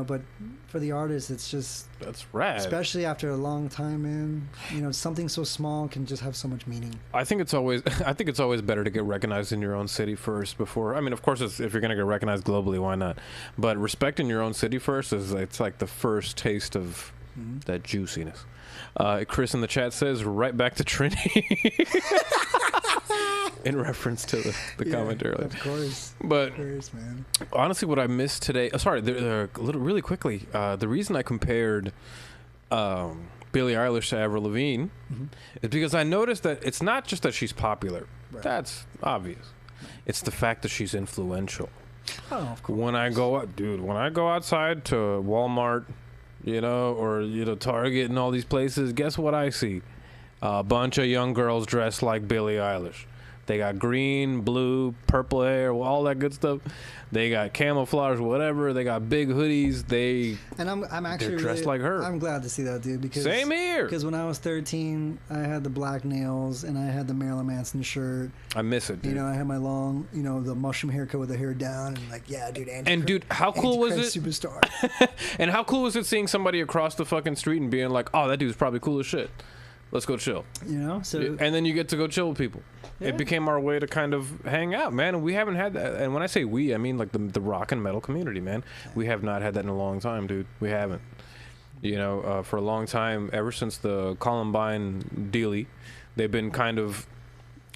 but for the artist, it's just... That's rad. Especially after a long time, man. Something so small can just have so much meaning. I think it's always better to get recognized in your own city first before... I mean, of course, if you're going to get recognized globally, why not? But respecting your own city first it's like the first taste of that juiciness. Chris in the chat says, right back to Trinity. In reference to the comment earlier. Of course. But of course, man. Honestly, what I missed today... really quickly. The reason I compared Billie Eilish to Avril Lavigne is because I noticed that it's not just that she's popular. Right. That's obvious. It's the fact that she's influential. Oh, of course. When I go outside to Walmart, or Target and all these places, guess what I see? A bunch of young girls dressed like Billie Eilish. They got green, blue, purple hair, all that good stuff. They got camouflage, whatever. They got big hoodies. I'm actually they're dressed like her. I'm glad to see that, dude. Because same here. Because when I was 13, I had the black nails and I had the Marilyn Manson shirt. I miss it, dude. I had my long, the mushroom haircut with the hair down, and dude, how cool was it? Superstar. And how cool was it seeing somebody across the fucking street and being like, "Oh, that dude's probably cool as shit. Let's go chill." So and then you get to go chill with people. Yeah. It became our way to kind of hang out, man. And we haven't had that. And when I say we, I mean like the rock and metal community, man. We have not had that in a long time, dude. We haven't. For a long time, ever since the Columbine dealie, they've been kind of...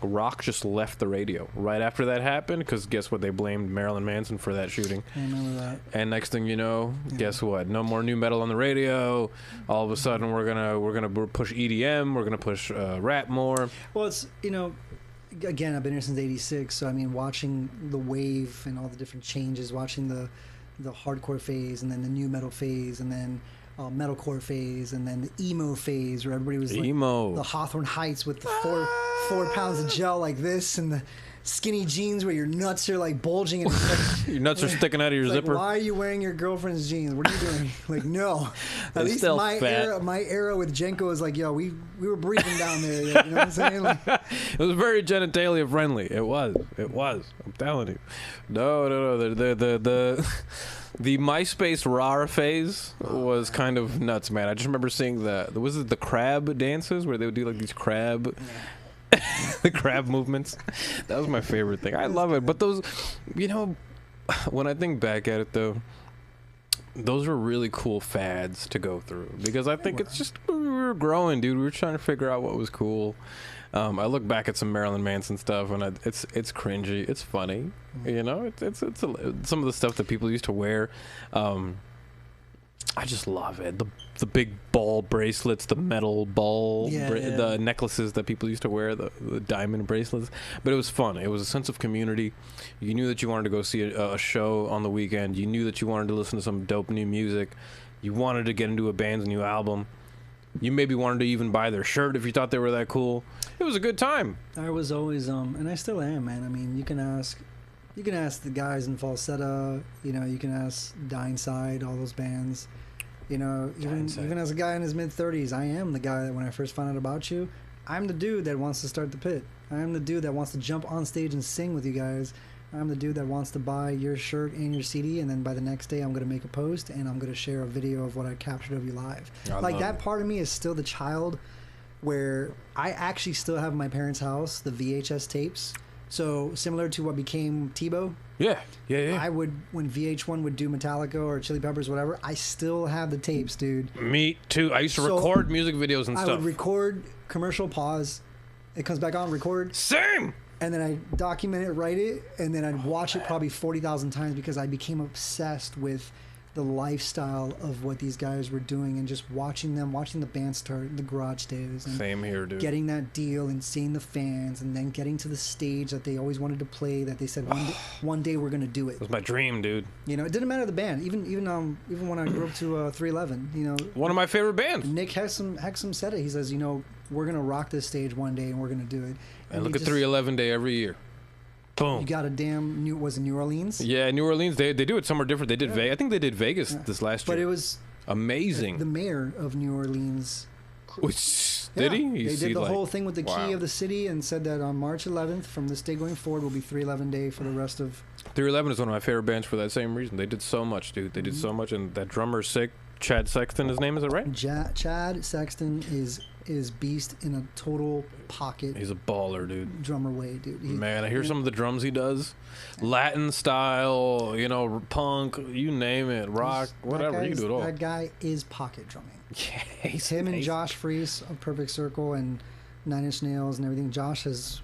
Rock just left the radio right after that happened, because guess what? They blamed Marilyn Manson for that shooting. I remember that. And next thing you know, guess what? No more new metal on the radio. All of a sudden, we're gonna push EDM. We're gonna push rap more. Well, it's again, I've been here since '86, so I mean, watching the wave and all the different changes, watching the hardcore phase, and then the new metal phase, and then metalcore phase, and then the emo phase where everybody was like emo, the Hawthorne Heights with the 4 pounds of gel like this, and the skinny jeans where your nuts are like bulging and like, your nuts are sticking out of your zipper. Like, why are you wearing your girlfriend's jeans? What are you doing? Like, no. At least my era with Jenko is like, yo, we were breathing down there. You know what I'm saying? Like, it was very genitalia friendly. It was. I'm telling you. No. The MySpace RAR phase was kind of nuts, man. I just remember seeing the crab dances where they would do like these crab. The crab movements. That was my favorite thing. I love it. But those, when I think back at it though, those were really cool fads to go through because I think it's just we were growing, dude. We were trying to figure out what was cool. I look back at some Marilyn Manson stuff and it's cringy. It's funny, It's some of the stuff that people used to wear. I just love it. The big ball bracelets, the metal ball, the necklaces that people used to wear, the diamond bracelets. But it was fun. It was a sense of community. You knew that you wanted to go see a show on the weekend. You knew that you wanted to listen to some dope new music. You wanted to get into a band's new album. You maybe wanted to even buy their shirt if you thought they were that cool. It was a good time. I was always, and I still am, man. I mean, you can ask the guys in Falsetta, you can ask Dying Side, all those bands. Even as a guy in his mid-30s, I am the guy that when I first found out about you, I'm the dude that wants to start the pit. I am the dude that wants to jump on stage and sing with you guys. I'm the dude that wants to buy your shirt and your CD, and then by the next day I'm going to make a post and I'm going to share a video of what I captured of you live. Like that part of me is still the child where I actually still have in my parents' house the VHS tapes. So similar to what became Tebow. Yeah. I would, when VH1 would do Metallica or Chili Peppers, whatever, I still have the tapes, dude. Me too. I used to record music videos and stuff. I would record commercial, pause, it comes back on, record. Same! And then I document it, write it, and then I'd watch it probably 40,000 times because I became obsessed with the lifestyle of what these guys were doing and just watching the band start in the garage days. And same here, dude. Getting that deal and seeing the fans and then getting to the stage that they always wanted to play that they said one day we're going to do it. It was my dream, dude. It didn't matter the band. Even when I grew up to 311, one of my favorite bands. Nick Hexum said it. He says, we're going to rock this stage one day and we're going to do it. And look at 311 Day every year. Boom. You got was it New Orleans? Yeah, New Orleans. They do it somewhere different. They did I think they did Vegas this last year. But it was amazing. The mayor of New Orleans. Did he? They did the whole thing with the key of the city and said that on March 11th, from this day going forward, will be 311 Day for the rest of... 311 is one of my favorite bands for that same reason. They did so much, dude. They did so much, and that drummer's sick. Chad Sexton, his name, is it right? Chad Sexton is beast in a total pocket. He's a baller, dude. Drummer way, dude. Man, I hear some of the drums he does. Latin style, punk, you name it, rock, whatever. You can do it all. That guy is pocket drumming. Yeah, he's him and Josh Freese of Perfect Circle and Nine Inch Nails and everything. Josh has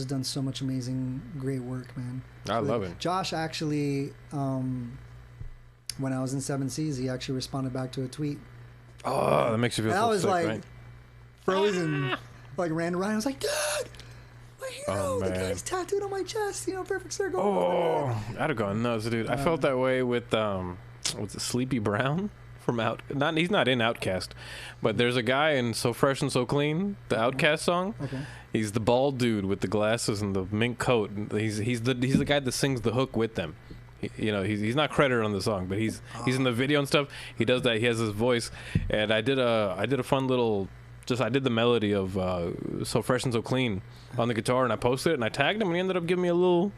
done so much amazing, great work, man. I love it. Josh actually, when I was in 7 Seas, he actually responded back to a tweet. Oh, that makes you feel so sick, I was like, right? frozen, like ran around. I was like, dude, my hero, the man. guy's tattooed on my chest, Perfect Circle. Oh, I'd have gone nuts, dude. I felt that way with, what's it, Sleepy Brown from he's not in Outkast, but there's a guy in So Fresh and So Clean, the Outkast song. Okay. He's the bald dude with the glasses and the mink coat. He's the guy that sings the hook with them. He's not credited on the song, but he's in the video and stuff. He does that. He has his voice, and I did a fun little. I did the melody of So Fresh and So Clean on the guitar, and I posted it, and I tagged him, and he ended up giving me a little.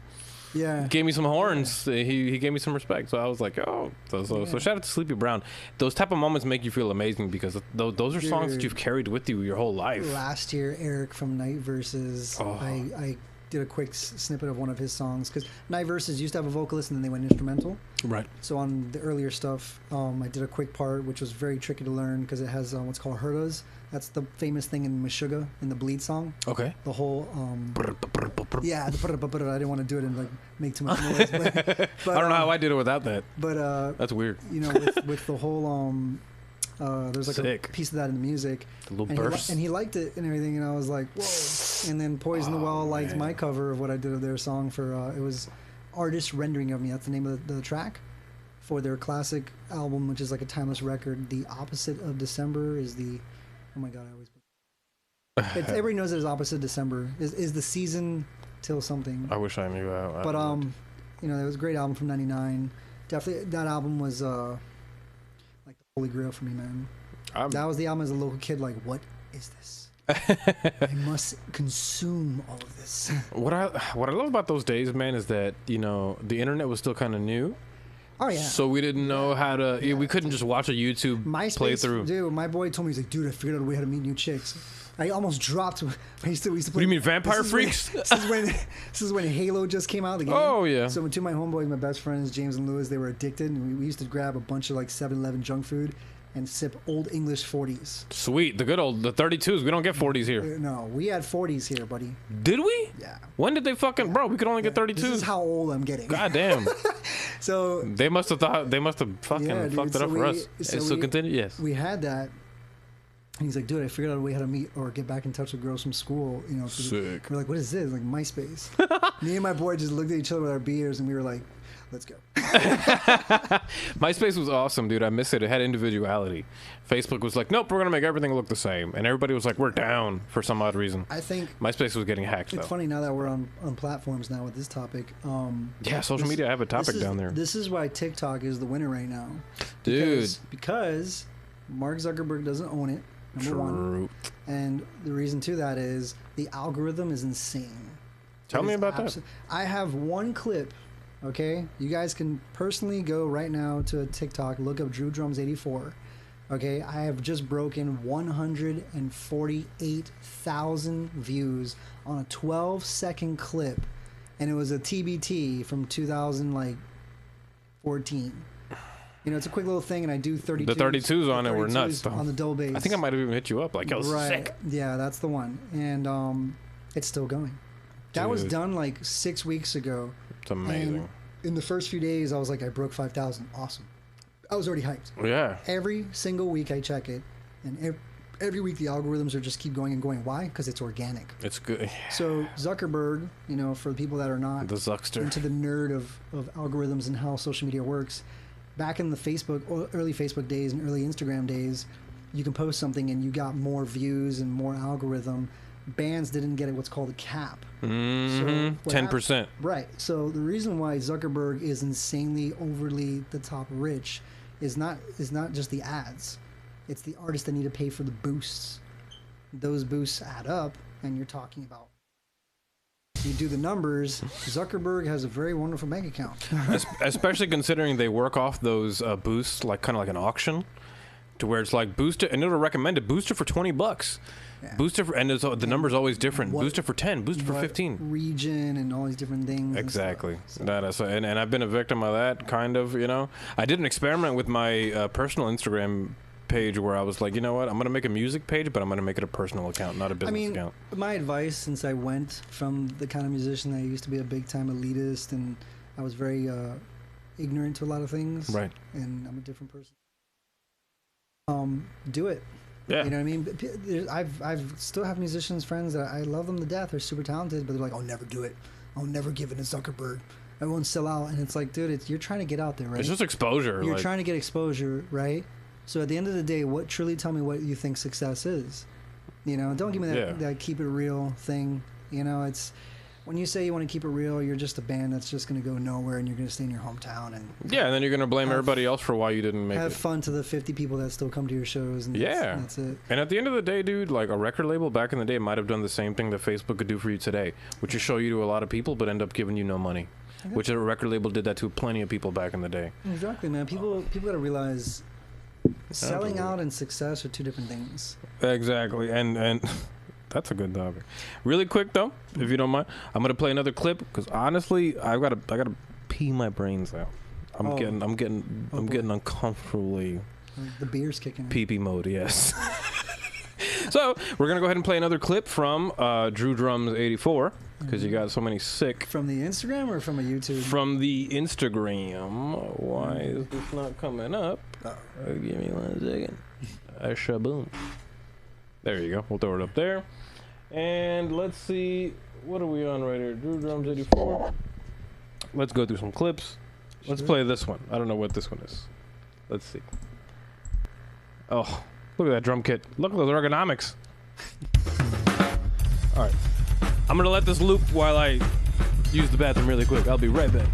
Yeah. Gave me some horns. Yeah. He gave me some respect. So I was like, oh. So shout out to Sleepy Brown. Those type of moments make you feel amazing because those are songs that you've carried with you your whole life. Last year, Eric from Night Versus, I did a quick snippet of one of his songs because Night Versus used to have a vocalist and then they went instrumental. Right. So on the earlier stuff, I did a quick part which was very tricky to learn because it has what's called hurdas. That's the famous thing in Meshuggah in the Bleed song. Okay. The whole yeah, I didn't want to do it and like make too much noise. But I don't know how I did it without that. But that's weird. With the whole there's like a piece of that in the music. The little burst. And he liked it and everything, and I was like, whoa. And then Poison the Well liked my cover of what I did of their song for it was Artist Rendering of Me. That's the name of the track for their classic album, which is like a timeless record. The opposite of December is the. Oh my god, I always. Everybody knows that it's opposite December is the season till something. I wish I knew that. But you know, it was a great album from '99. Definitely, that album was like the holy grail for me, man. That was the album as a local kid. Like, what is this? I must consume all of this. What I love about those days, man, is that, you know, the internet was still kind of new. Oh yeah. So we didn't know how to. Yeah, we couldn't just watch a YouTube playthrough. Dude, my boy told me, he's like, dude, I figured out a way how to meet new chicks. I almost dropped. We used to play. What do you mean, Vampire Freaks? This is when Halo just came out. The game. Oh yeah. So two of my homeboys, my best friends, James and Lewis, they were addicted, and we used to grab a bunch of like 7-Eleven junk food and sip Old English 40s. Sweet, the 32s. We don't get 40s here. No, we had 40s here, buddy. Did we? Yeah. When did they fucking? Bro, we could only get 32s. This is how old I'm getting. God damn. So they must have fucking fucked it up for us. So continue. Yes. We had that. And he's like, dude, I figured out a way how to meet or get back in touch with girls from school. You know, sick. We're like, what is this? Like MySpace. Me and my boy just looked at each other with our beers, and we were like, let's go. MySpace was awesome, dude. I miss it. It had individuality. Facebook was like, nope, we're gonna make everything look the same, and everybody was like, we're down for some odd reason. I think MySpace was getting hacked. It's funny now that we're on platforms now with this topic. Yeah, social media. I have a topic down there. This is why TikTok is the winner right now, dude. Because Mark Zuckerberg doesn't own it. Number one. And the reason to that is the algorithm is insane. Tell me about that. I have one clip, okay? You guys can personally go right now to TikTok, look up Drew Drums 84. Okay, I have just broken 148,000 views on a 12-second clip, and it was a TBT from 2014. You know, it's a quick little thing, and I do 32s. The 32s on it were nuts, though. On the double bass. I think I might have even hit you up. Like, I was sick. Yeah, that's the one. And it's still going. That was done like 6 weeks ago. It's amazing. And in the first few days, I was like, I broke 5,000. Awesome. I was already hyped. Yeah. Every single week I check it, and every week the algorithms are just keep going and going. Why? Because it's organic. It's good. So Zuckerberg, you know, for the people that are not the Zuckster into the nerd of algorithms and how social media works, back in the early Facebook days and early Instagram days, you can post something and you got more views and more algorithm. Bands didn't get what's called a cap. Mm-hmm. 10%. Right. So the reason why Zuckerberg is insanely overly the top rich is not just the ads. It's the artists that need to pay for the boosts. Those boosts add up, and you're talking about. You do the numbers. Zuckerberg has a very wonderful bank account. Especially considering they work off those boosts like kind of like an auction, to where it's like booster, and it'll recommend a booster for $20. Yeah. Booster for, and the number's always different. Booster for 10, booster for 15. Region and all these different things. Exactly. And I've been a victim of that, kind of, you know. I did an experiment with my personal Instagram page where I was like, you know what, I'm going to make a music page, but I'm going to make it a personal account, not a business account. My advice, since I went from the kind of musician that I used to be a big-time elitist, and I was very ignorant to a lot of things. Right. And I'm a different person. Do it. Yeah. You know what I mean? I've still have musicians friends that I love them to death. They're super talented, but they're like, I'll never do it. I'll never give it to Zuckerberg. I won't sell out. And it's like, dude, you're trying to get out there, right? It's just exposure. You're trying to get exposure, right? So at the end of the day, truly tell me what you think success is. You know, don't give me that keep it real thing. You know, it's when you say you want to keep it real, you're just a band that's just going to go nowhere, and you're going to stay in your hometown. And then you're going to blame everybody else for why you didn't make it. Have fun to the 50 people that still come to your shows. And that's it. And at the end of the day, dude, like a record label back in the day might have done the same thing that Facebook could do for you today, which is show you to a lot of people, but end up giving you no money. Which a record label did that to plenty of people back in the day. Exactly, man. People got to realize selling out and success are two different things. Exactly, and that's a good topic. Really quick though, if you don't mind, I'm gonna play another clip because honestly, I gotta pee my brains out. I'm getting uncomfortably. The beer's kicking in. Pee-pee mode, yes. So we're gonna go ahead and play another clip from Drew Drums 84 because you got so many sick. From the Instagram or from a YouTube? From the Instagram. Why is this not coming up? Give me 1 second. Shaboom. There you go. We'll throw it up there. And let's see. What are we on right here? Drew Drums 84. Let's go through some clips. Let's play this one. I don't know what this one is. Let's see. Oh, look at that drum kit. Look at those ergonomics. All right. I'm going to let this loop while I use the bathroom really quick. I'll be right back.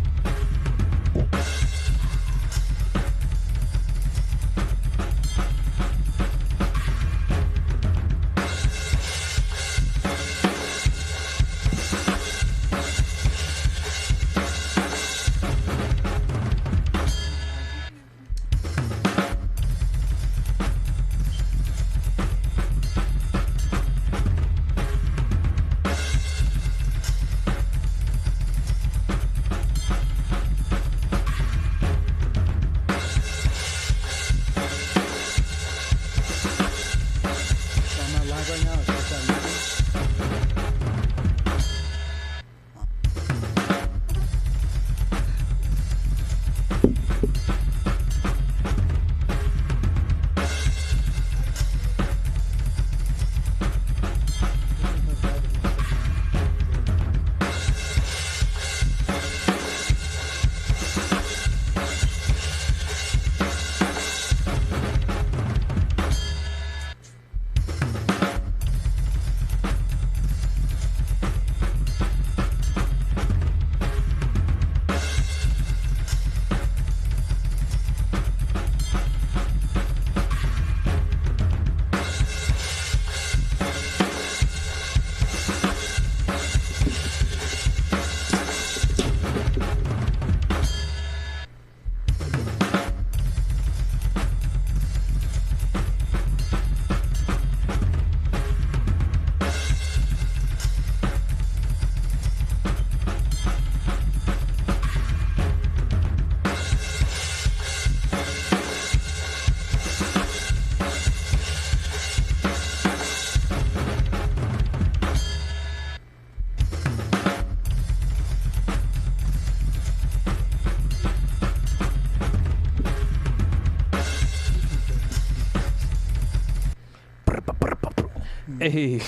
Hey.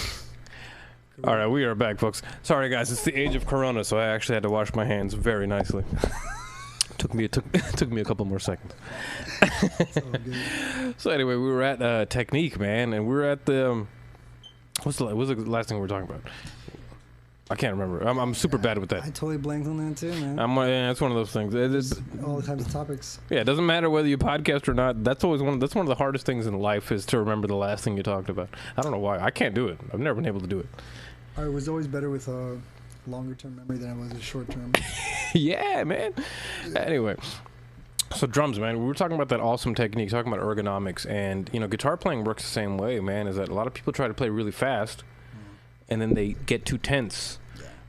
All right, we are back, folks. Sorry, guys. It's the age of Corona, so I actually had to wash my hands very nicely. took me a couple more seconds. So anyway, we were at Technique, man, and we were at the what's the last thing we were talking about? I can't remember. I'm super bad with that. I totally blanked on that too, man. Yeah, it's one of those things. All the types of topics. Yeah, it doesn't matter whether you podcast or not. That's always one of the hardest things in life is to remember the last thing you talked about. I don't know why. I can't do it. I've never been able to do it. I was always better with a longer term memory than I was a short term. Yeah, man. Anyway. So drums, man. We were talking about that awesome technique, talking about ergonomics, and guitar playing works the same way, man. Is that a lot of people try to play really fast, and then they get too tense,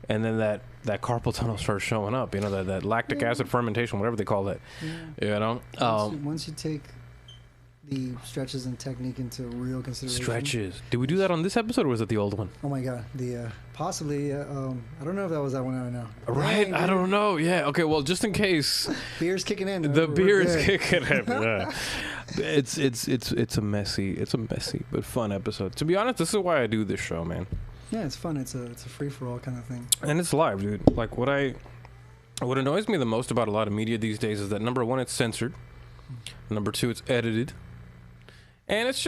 and then that carpal tunnel starts showing up. That lactic acid fermentation, whatever they call that. Yeah. Once you take the stretches and technique into real consideration. Stretches. Did we do that on this episode, or was it the old one? Oh my god, possibly. I don't know if that was that one. I don't know. Right? I don't know. Yeah. Okay. Well, just in case. Beer's kicking in. The beer is kicking in. Yeah. It's a messy but fun episode. To be honest, this is why I do this show, man. Yeah, it's fun. It's a free for all kind of thing. And it's live, dude. Like what annoys me the most about a lot of media these days is that number one, it's censored. Number two, it's edited. And it's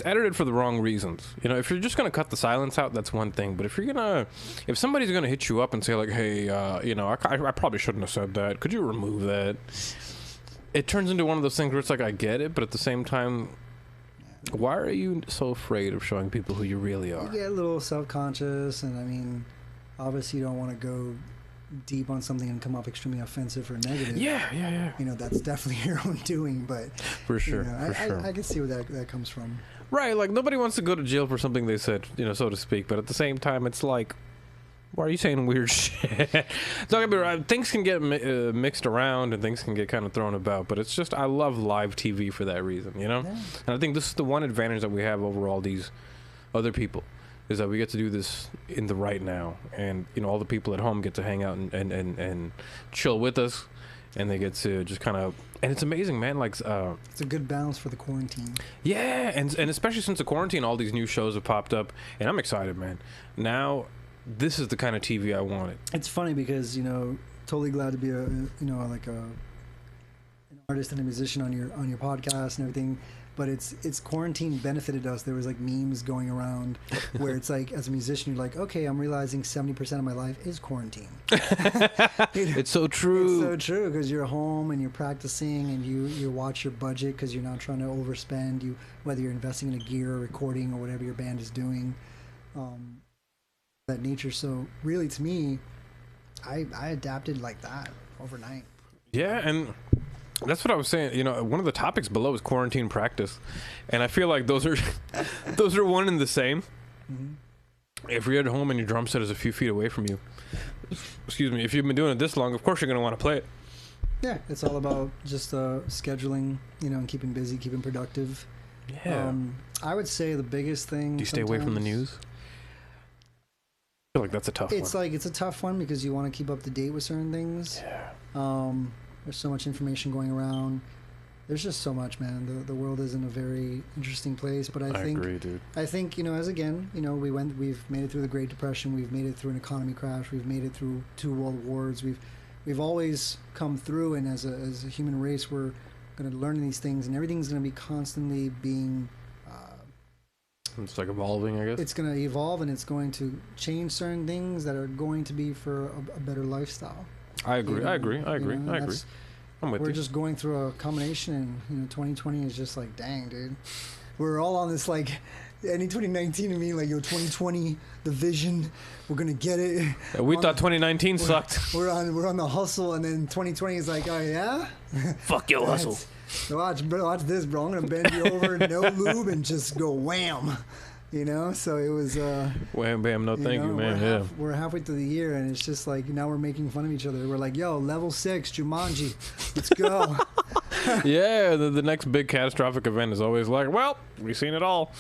edited for the wrong reasons. If you're just going to cut the silence out, that's one thing. But if somebody's going to hit you up and say like, hey, I probably shouldn't have said that. Could you remove that? It turns into one of those things where it's like, I get it. But at the same time, why are you so afraid of showing people who you really are? You get a little self-conscious. And obviously you don't want to go deep on something and come off extremely offensive or negative. Yeah. That's definitely your own doing, but for sure. I can see where that comes from. Right, like nobody wants to go to jail for something they said, so to speak. But at the same time, it's like, why are you saying weird shit? Don't get me wrong, things can get mixed around and things can get kind of thrown about. But it's just, I love live TV for that reason, Yeah. And I think this is the one advantage that we have over all these other people. Is that we get to do this in the right now, and all the people at home get to hang out and chill with us, and they get to just kind of, and it's amazing, man. Like it's a good balance for the quarantine. Yeah, and especially since the quarantine, all these new shows have popped up, and I'm excited, man. Now, this is the kind of TV I wanted. It's funny because totally glad to be a artist and a musician on your podcast and everything, but it's quarantine benefited us. There was like memes going around where it's like, as a musician, you're like, okay, I'm realizing 70% of my life is quarantine. It's so true. It's so true, because you're home and you're practicing and you watch your budget because you're not trying to overspend. Whether you're investing in a gear or recording or whatever your band is doing, that nature. So really, to me, I adapted like that overnight. Yeah, and that's what I was saying. You know, one of the topics below is quarantine practice, and I feel like those are one and the same. Mm-hmm. If you're at home and your drum set is a few feet away from you, excuse me, if you've been doing it this long, of course you're going to want to play it. Yeah, it's all about just scheduling, and keeping busy, keeping productive. Yeah. I would say the biggest thing. Do you stay away from the news? I feel like that's a tough one. It's a tough one because you want to keep up to date with certain things. Yeah. There's so much information going around. There's just so much, man. The world is in a very interesting place, but I think agree, dude. I think, we've made it through the Great Depression, we've made it through an economy crash, we've made it through 2 world wars. We've always come through, and as a human race, we're going to learn these things, and everything's going to be constantly being it's like evolving, I guess. It's going to evolve, and it's going to change certain things that are going to be for a better lifestyle. I agree. I agree. I'm with you. We're just going through a combination, and 2020 is just like, dang, dude. We're all on this, like, any 2019 to me, like, 2020, the vision, we're gonna get it. Yeah, we thought 2019 sucked. We're on the hustle, and then 2020 is like, oh yeah, fuck your hustle. Watch this, bro. I'm gonna bend you over, no lube, and just go wham. So it was wham bam, no thank you, man. We're halfway through the year, and it's just like, now we're making fun of each other. We're like, yo, level 6 Jumanji, let's go. Yeah, the next big catastrophic event is always like, well, we've seen it all.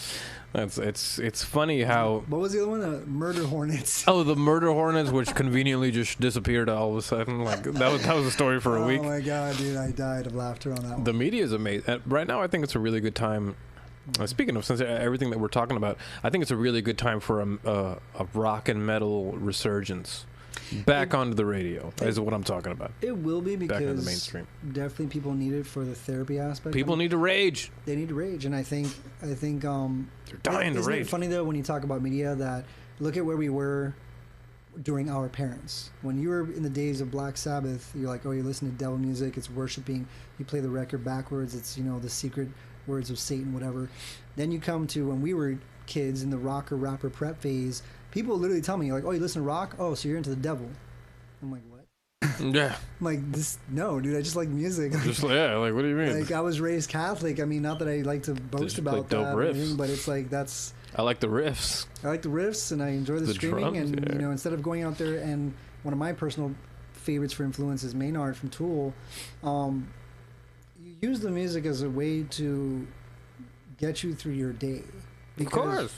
It's funny how. What was the other one? Murder hornets. Oh, the murder hornets, which conveniently just disappeared all of a sudden. Like that was a story for a week. Oh my god, dude, I died of laughter on that one. The media is amazing. Right now, I think it's a really good time. Speaking of, since everything that we're talking about, I think it's a really good time for a rock and metal resurgence. Back onto the radio is what I'm talking about. It will be, because back into the mainstream. Definitely people need it for the therapy aspect. People need to rage. They need to rage, and I think they're dying to rage. Isn't it funny though when you talk about media that look at where we were during our parents. When you were in the days of Black Sabbath, you're like, oh, you listen to devil music, it's worshiping. You play the record backwards, it's the secret words of Satan, whatever. Then you come to when we were kids in the rocker rapper prep phase. People literally tell me, like, oh, you listen to rock? Oh, so you're into the devil. I'm like, what? Yeah. I'm like, no, dude, I just like music. Just like, what do you mean? Like, I was raised Catholic. I mean, not that I like to boast about that or anything, but it's like, that's... I like the riffs. I like the riffs, and I enjoy the screaming, drums, and, instead of going out there, and one of my personal favorites for influence is Maynard from Tool. You use the music as a way to get you through your day. Because, of course.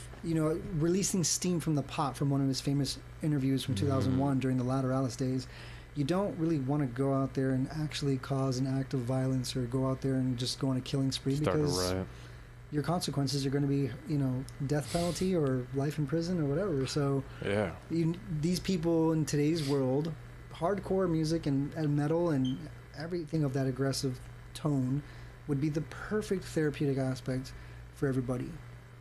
Releasing steam from the pot from one of his famous interviews from 2001 during the Lateralis days, you don't really want to go out there and actually cause an act of violence or go out there and just go on a killing spree, because your consequences are going to be, death penalty or life in prison or whatever. So yeah, these people in today's world, hardcore music and metal and everything of that aggressive tone would be the perfect therapeutic aspect for everybody.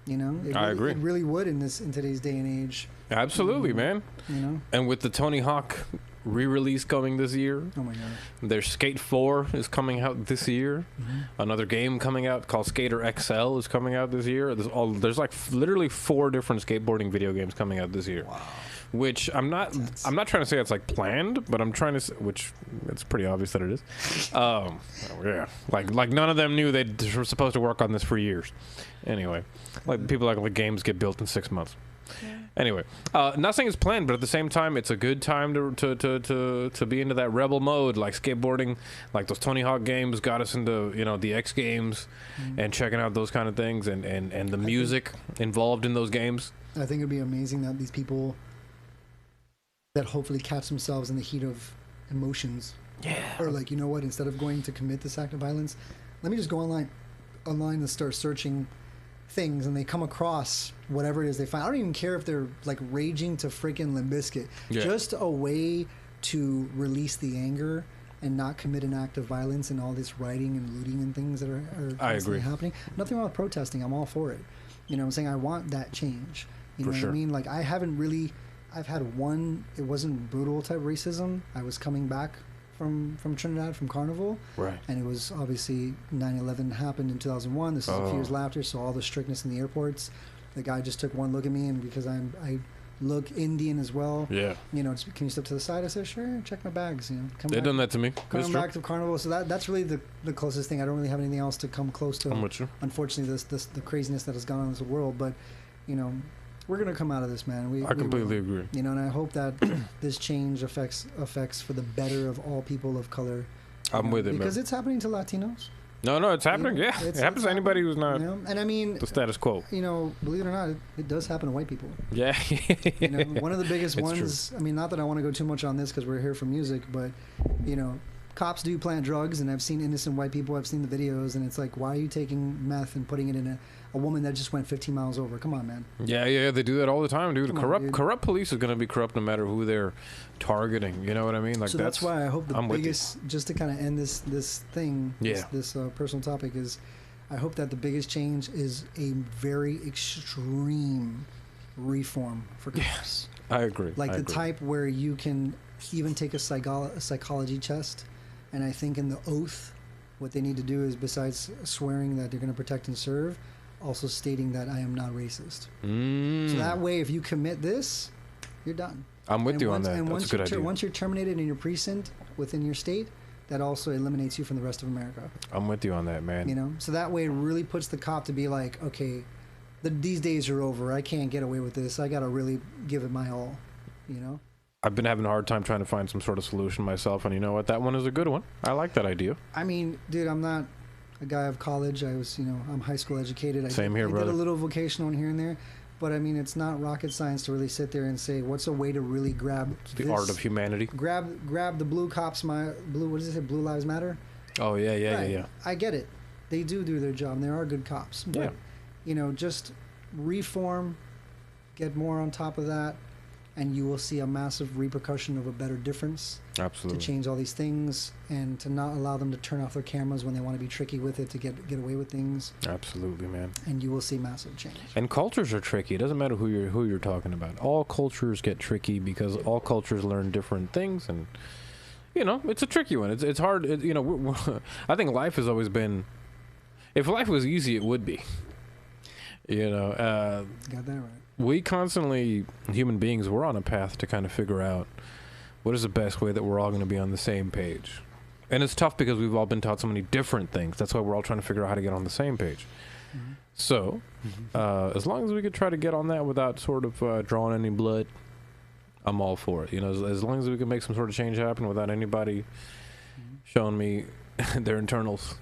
I agree. It really would in today's day and age. Absolutely, man. And with the Tony Hawk re-release coming this year, oh my god, their Skate 4 is coming out this year. Another game coming out called Skater XL is coming out this year. There's like literally 4 different skateboarding video games coming out this year. Wow. Which I'm not trying to say it's like planned, but I'm trying to which it's pretty obvious that it is. Yeah, like none of them knew they were supposed to work on this for years. Anyway, like people like games get built in 6 months. Yeah. Anyway, not saying it's planned, but at the same time, it's a good time to be into that rebel mode, like skateboarding, like those Tony Hawk games got us into the X Games, and checking out those kind of things, and the music involved in those games. I think it'd be amazing that these people that hopefully catch themselves in the heat of emotions, or like, instead of going to commit this act of violence, let me just go online and start searching things, and they come across whatever it is they find. I don't even care if they're like raging to freaking Limp Bizkit. Just a way to release the anger and not commit an act of violence and all this rioting and looting and things that are constantly happening. Nothing wrong with protesting. I'm all for it. You know what I'm saying? I want that change. You know what I mean? Like, I've had one, it wasn't brutal type racism. I was coming back from Trinidad, from Carnival. Right. And it was obviously 9/11 happened in 2001. This is a few years after, so all the strictness in the airports. The guy just took one look at me, and because I look Indian as well. Yeah. You know, can you step to the side? I said, sure, check my bags. You know, they've done that to me. Coming back to Carnival, so that's really the closest thing. I don't really have anything else to come close to. I'm with you. Unfortunately, the craziness that has gone on in the world, but you know, we're gonna come out of this, man. I completely agree. You know, and I hope that this change affects for the better of all people of color. I'm with it, because man. it's happening to Latinos. No, it's happening. Yeah, it happens to anybody who's not. You know? And I mean, the status quo. You know, believe it or not, it does happen to white people. Yeah. You know, one of the biggest ones. True. I mean, not that I want to go too much on this because we're here for music, but you know, cops do plant drugs, and I've seen innocent white people. I've seen the videos, and it's like, why are you taking meth and putting it in a woman that just went 15 miles over? Come on, man. Yeah, they do that all the time, dude. Dude. Corrupt police is gonna be corrupt no matter who they're targeting. You know what I mean? Like, so that's why I hope the biggest, just to kind of end this thing, this personal topic, is I hope that the biggest change is a very extreme reform for cops. I agree. Like type where you can even take a psychology test, and I think in the oath, what they need to do is, besides swearing that they're going to protect and serve, also stating that I am not racist. So that way, if you commit this, you're done. I'm with you on that. That's a good idea. Once you're terminated in your precinct within your state, that also eliminates you from the rest of America. I'm with you on that, man. You know, so that way it really puts the cop to be like, okay, these days are over. I can't get away with this. I got to really give it my all, you know? I've been having a hard time trying to find some sort of solution myself, and you know what? That one is a good one. I like that idea. I mean, dude, I'm not a guy of college. I was, you know, I'm high school educated. Same here, brother. I did a little vocational in here and there, but I mean, it's not rocket science to really sit there and say, what's a way to really grab the art of humanity? Grab the blue cops, what does it say? Blue Lives Matter? Oh, yeah. Right. Yeah. I get it. They do their job, and they are good cops. But, you know, just reform, get more on top of that, and you will see a massive repercussion of a better difference. Absolutely. To change all these things and to not allow them to turn off their cameras when they want to be tricky with it to get away with things. Absolutely, man. And you will see massive change. And cultures are tricky. It doesn't matter who you're talking about. All cultures get tricky because all cultures learn different things, and you know, it's a tricky one. It's hard. You know, I think life has always been. If life was easy, it would be. You know. Got that right. We constantly, human beings, we're on a path to kind of figure out what is the best way that we're all going to be on the same page. And it's tough because we've all been taught so many different things. That's why we're all trying to figure out how to get on the same page. Mm-hmm. So, as long as we could try to get on that without sort of drawing any blood, I'm all for it. You know, as long as we can make some sort of change happen without anybody showing me their internals.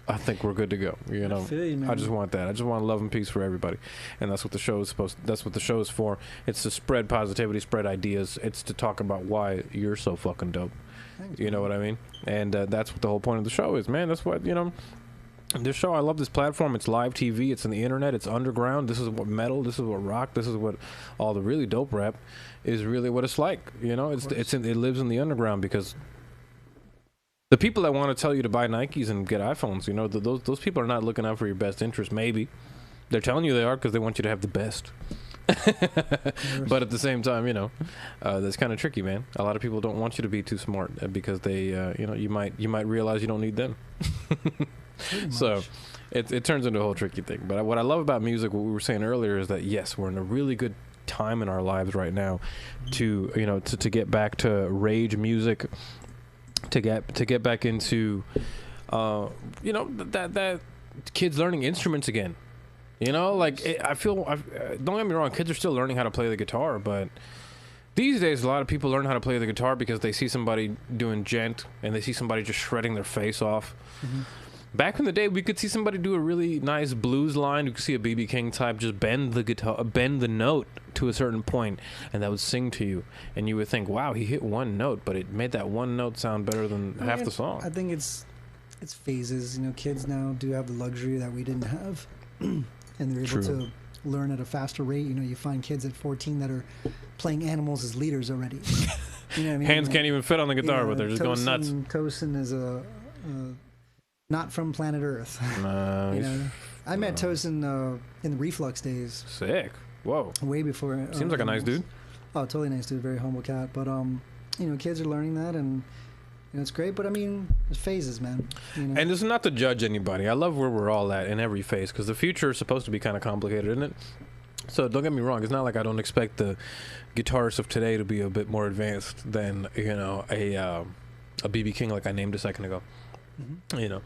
I think we're good to go. You know, I just want that. I just want love and peace for everybody, and that's what the show is that's what the show is for. It's to spread positivity, spread ideas. It's to talk about why you're so fucking dope. Thanks, you know what I mean? And that's what the whole point of the show is, man. That's what, you know. This show, I love this platform. It's live TV. It's on the internet. It's underground. This is what metal. This is what rock. This is what all the really dope rap is really what it's like. You know, it lives in the underground because. The people that want to tell you to buy Nikes and get iPhones, you know, those people are not looking out for your best interest. Maybe they're telling you they are because they want you to have the best. But at the same time, you know, that's kind of tricky, man. A lot of people don't want you to be too smart because they, you know, you might realize you don't need them. So it turns into a whole tricky thing. But what I love about music, what we were saying earlier, is that yes, we're in a really good time in our lives right now to, you know, to get back to rage music. To get back into, you know, that kids learning instruments again, you know, like don't get me wrong, kids are still learning how to play the guitar, but these days a lot of people learn how to play the guitar because they see somebody doing gent and they see somebody just shredding their face off. Mm-hmm. Back in the day, we could see somebody do a really nice blues line. You could see a B.B. King type just bend the note to a certain point, and that would sing to you. And you would think, wow, he hit one note, but it made that one note sound better than half the song. I think it's phases. You know, kids now do have the luxury that we didn't have, and they're able to learn at a faster rate. You know, you find kids at 14 that are playing animals as leaders already. You know what I mean? Hands can't even fit on the guitar, but they're just going nuts. Tosin is not from planet Earth. Nice. I met Tosin in the Reflux days. Sick. Whoa. Way before. Seems like a nice dude. Oh, totally nice dude. Very humble cat. But kids are learning that, and it's great. But I mean, there's phases, man. And this is not to judge anybody. I love where we're all at in every phase, because the future is supposed to be kind of complicated, isn't it? So don't get me wrong. It's not like I don't expect the guitarists of today to be a bit more advanced than a BB King like I named a second ago. Mm-hmm.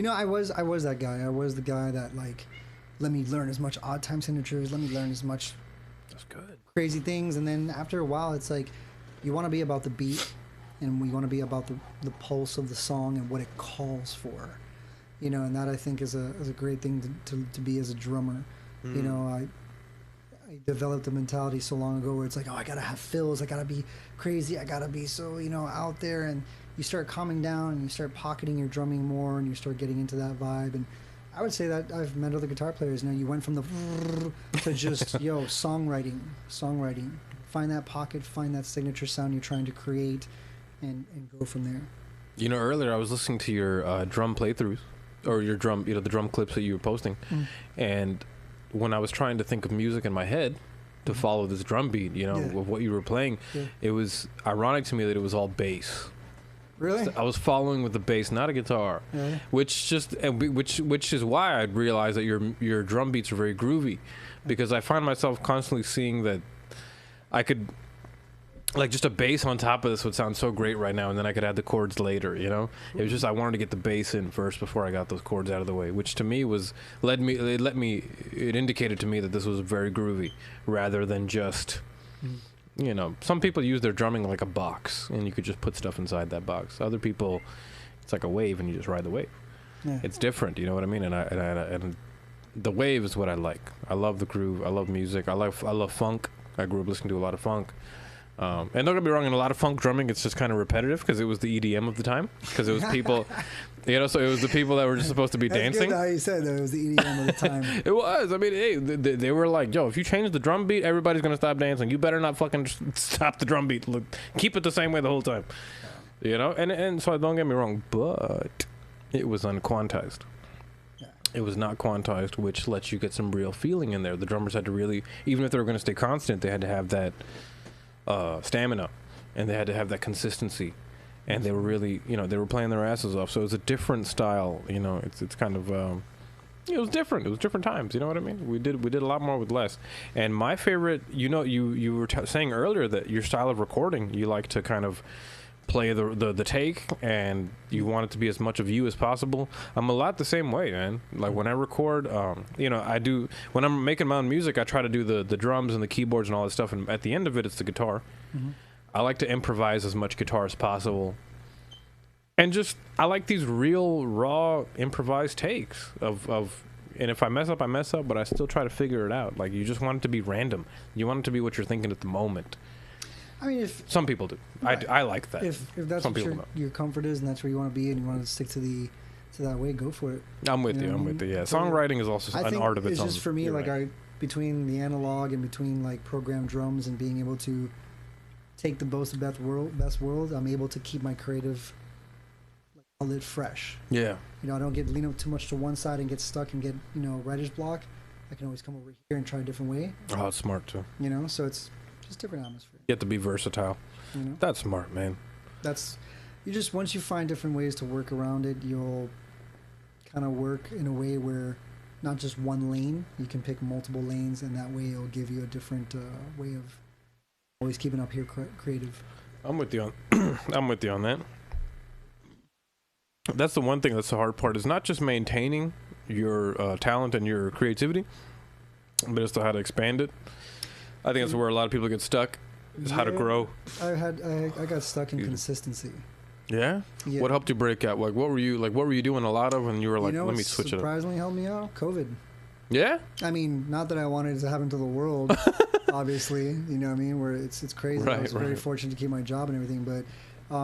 I was that guy. I was the guy that let me learn as much odd time signatures. Let me learn as much. That's good. Crazy things, and then after a while, it's like you want to be about the beat, and we want to be about the pulse of the song and what it calls for. And that I think is a great thing to be as a drummer. I developed a mentality so long ago where it's like, oh, I gotta have fills, I gotta be crazy, I gotta be so out there, and you start calming down and you start pocketing your drumming more, and you start getting into that vibe. And I would say that I've met other guitar players. You went from the to just songwriting, find that pocket, find that signature sound you're trying to create, and go from there. Earlier I was listening to your drum playthroughs, or your drum, the drum clips that you were posting, and when I was trying to think of music in my head to follow this drum beat, of what you were playing, it was ironic to me that it was all bass. Really? So I was following with the bass, not a guitar, which is why I realized that your drum beats are very groovy, because I find myself constantly seeing that I could, just a bass on top of this would sound so great right now, and then I could add the chords later. It was just I wanted to get the bass in first before I got those chords out of the way, which to me it indicated to me that this was very groovy rather than just. Some people use their drumming like a box, and you could just put stuff inside that box. Other people, it's like a wave, and you just ride the wave. Yeah. It's different, you know what I mean? And the wave is what I like. I love the groove. I love music. I love funk. I grew up listening to a lot of funk. And don't get me wrong, in a lot of funk drumming, it's just kind of repetitive because it was the EDM of the time. Because it was people, so it was the people that were just supposed to be dancing. That's good how you said that. It was the EDM of the time. It was. I mean, hey, they were like, yo, if you change the drum beat, everybody's going to stop dancing. You better not fucking stop the drum beat. Look, keep it the same way the whole time. And so don't get me wrong, but it was unquantized. It was not quantized, which lets you get some real feeling in there. The drummers had to really, even if they were going to stay constant, they had to have that stamina, and they had to have that consistency, and they were really, they were playing their asses off. So it was a different style. It's kind of, it was different. It was different times. You know what I mean? We did a lot more with less. And my favorite, you were saying earlier that your style of recording, you like to kind of play the take, and you want it to be as much of you as possible. I'm a lot the same way, man. Like when I record, I do, when I'm making my own music, I try to do the drums and the keyboards and all that stuff, and at the end of it, it's the guitar. I like to improvise as much guitar as possible, and I like these real raw improvised takes of and if I mess up, I mess up, but I still try to figure it out. Like, you just want it to be random. You want it to be what you're thinking at the moment. I mean, if some people do, right. I like that. If that's some what your comfort is, and that's where you want to be, and you want to stick to that way, go for it. I'm with you. I'm with you. Yeah, songwriting is also an art of its own. It's just for me, between the analog and between programmed drums and being able to take the best world, I'm able to keep my creative outlet fresh. Yeah. I don't lean up too much to one side and get stuck and get writer's block. I can always come over here and try a different way. Oh, that's smart too. So it's just different atmosphere. You have to be versatile. That's smart, man. Once you find different ways to work around it, you'll kind of work in a way where not just one lane, you can pick multiple lanes, and that way it'll give you a different way of always keeping up here creative. I'm with you on that. That's the one thing that's the hard part, is not just maintaining your talent and your creativity, but it's how to expand it. I think that's where a lot of people get stuck, is how to grow. I got stuck in consistency. Yeah? What helped you break out? What were you doing a lot of, and you were like, let me switch it up? Surprisingly helped me out? COVID. Yeah? I mean, not that I wanted it to happen to the world, obviously, you know what I mean, where it's crazy. Right, I was very fortunate to keep my job and everything, but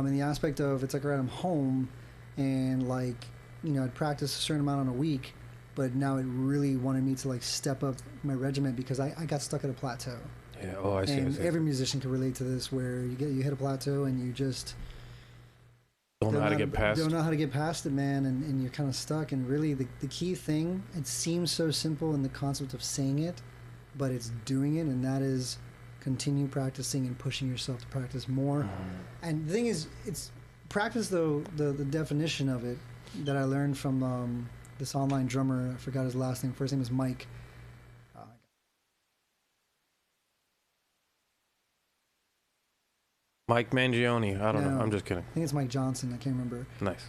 in the aspect of, it's like, right, I'm home, and I'd practice a certain amount on a week, but now it really wanted me to step up my regimen, because I got stuck at a plateau. Yeah. Oh, I see. And every musician can relate to this, where you hit a plateau and you just don't know how to get past. Don't know how to get past it, man, and you're kind of stuck. And really, the key thing, it seems so simple in the concept of saying it, but it's doing it, and that is continue practicing and pushing yourself to practice more. And the thing is, it's practice, though. The definition of it that I learned from this online drummer, I forgot his last name. First name is Mike. Mike Mangione. I don't know. I'm just kidding. I think it's Mike Johnson. I can't remember. Nice.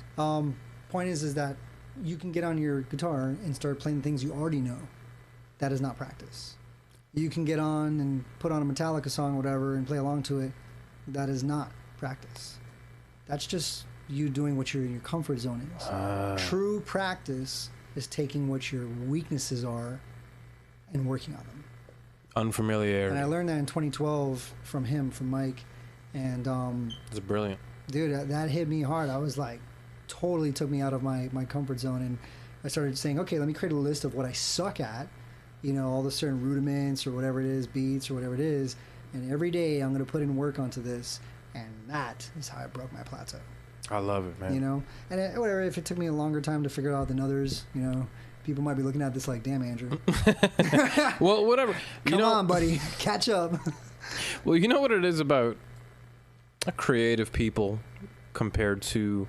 Point is that you can get on your guitar and start playing things you already know. That is not practice. You can get on and put on a Metallica song or whatever and play along to it. That is not practice. That's just you doing what your comfort zone is. True practice is taking what your weaknesses are and working on them. Unfamiliarity. And I learned that in 2012 from Mike. And it's brilliant, dude. That hit me hard. I was like, totally took me out of my comfort zone, and I started saying, okay, let me create a list of what I suck at, all the certain rudiments or whatever it is, beats or whatever it is, and every day I'm going to put in work onto this, and that is how I broke my plateau. I love it, man. And whatever, if it took me a longer time to figure it out than others, people might be looking at this like, damn, Andrew. Well, whatever. Come on, buddy, catch up. Well, you know what it is about creative people compared to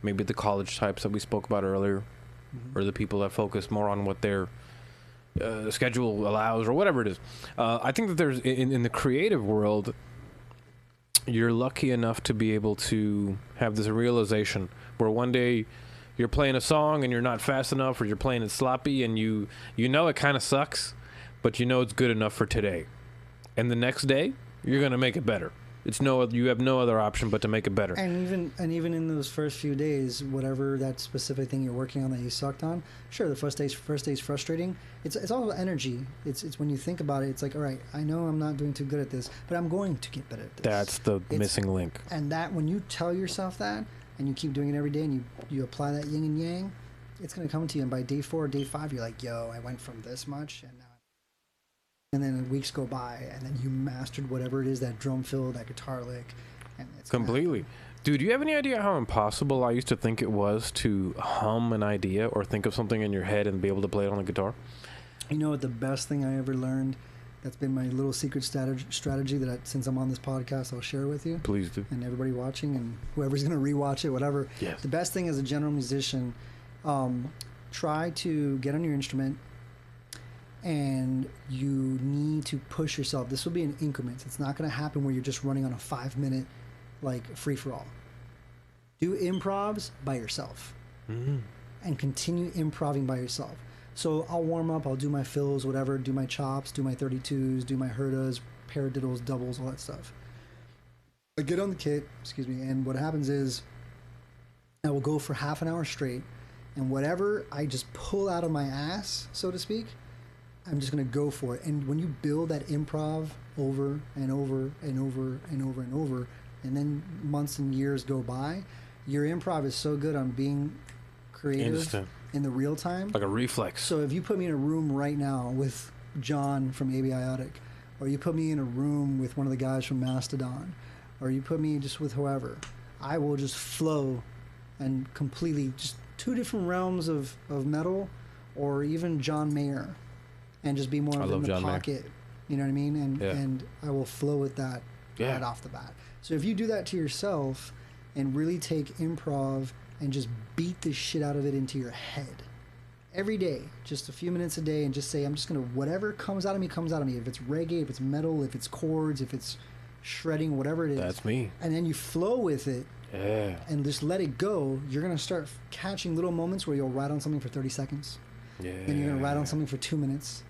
maybe the college types that we spoke about earlier, or the people that focus more on what their schedule allows or whatever it is. I think that there's in the creative world, you're lucky enough to be able to have this realization where one day you're playing a song and you're not fast enough, or you're playing it sloppy, and you know it kind of sucks, but it's good enough for today, and the next day you're gonna make it better. You have no other option but to make it better. And even in those first few days, whatever that specific thing you're working on that you sucked on, sure, the first day's frustrating. It's all about energy. It's when you think about it, it's like, all right, I know I'm not doing too good at this, but I'm going to get better at this. That's the missing link. And that when you tell yourself that, and you keep doing it every day, and you apply that yin and yang, it's going to come to you. And by day 4 or day 5, you're like, yo, I went from this much, and then weeks go by, and then you mastered whatever it is, that drum fill, that guitar lick. And it's completely. Dude, do you have any idea how impossible I used to think it was to hum an idea or think of something in your head and be able to play it on the guitar? You know what, the best thing I ever learned, that's been my little secret strategy that since I'm on this podcast, I'll share with you. Please do. And everybody watching and whoever's going to rewatch it, whatever. Yes. The best thing as a general musician, try to get on your instrument, and you need to push yourself. This will be in increments. It's not going to happen where you're just running on a 5-minute free-for-all. Do improvs by yourself, and continue improving by yourself. So I'll warm up, I'll do my fills, whatever, do my chops, do my 32s, do my herdas, paradiddles, doubles, all that stuff. I get on the kit, and what happens is I will go for half an hour straight, and whatever I just pull out of my ass, so to speak, I'm just going to go for it. And when you build that improv over and over and over and over and over, and then months and years go by, your improv is so good on being creative in the real time. Like a reflex. So if you put me in a room right now with John from Abiotic, or you put me in a room with one of the guys from Mastodon, or you put me just with whoever, I will just flow and completely, just 2 different realms of metal, or even John Mayer, and just be more in the John pocket. Mayer. You know what I mean? And I will flow with that right off the bat. So if you do that to yourself and really take improv and just beat the shit out of it into your head every day, just a few minutes a day, and just say, I'm just going to, whatever comes out of me, comes out of me. If it's reggae, if it's metal, if it's chords, if it's shredding, whatever it is. That's me. And then you flow with it. Yeah. And just let it go. You're going to start catching little moments where you'll ride on something for 30 seconds. Yeah. Then you're going to ride on something for 2 minutes.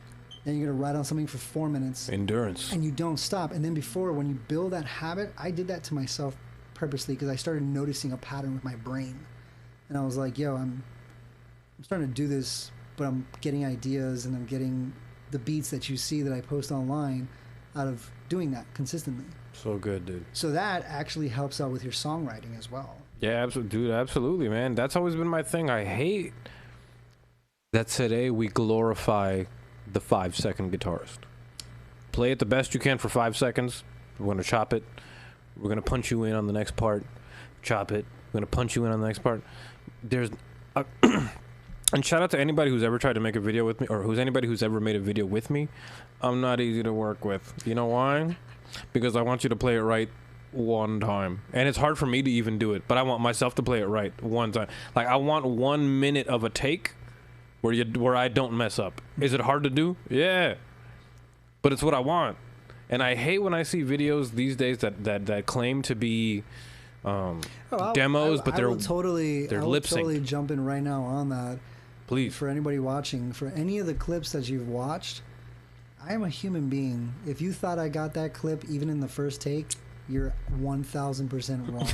Then you're going to ride on something for 4 minutes. Endurance. And you don't stop. And then when you build that habit, I did that to myself purposely because I started noticing a pattern with my brain. And I was like, yo, I'm starting to do this, but I'm getting ideas and I'm getting the beats that you see that I post online out of doing that consistently. So good, dude. So that actually helps out with your songwriting as well. Yeah, absolutely, dude. Absolutely, man. That's always been my thing. I hate that today we glorify the 5-second guitarist. Play it the best you can for 5 seconds. We're going to chop it. We're going to punch you in on the next part. Chop it. We're going to punch you in on the next part. There's a and shout out to anybody who's ever tried to make a video with me, or anybody who's ever made a video with me. I'm not easy to work with. You know why? Because I want you to play it right one time. And it's hard for me to even do it, but I want myself to play it right one time. Like, I want 1 minute of a take where I don't mess up. Is it hard to do? Yeah. But it's what I want. And I hate when I see videos these days that claim to be demos, but they're totally lip synced. Totally jump in right now on that. Please. For anybody watching, for any of the clips that you've watched, I am a human being. If you thought I got that clip even in the first take, you're 1,000% wrong.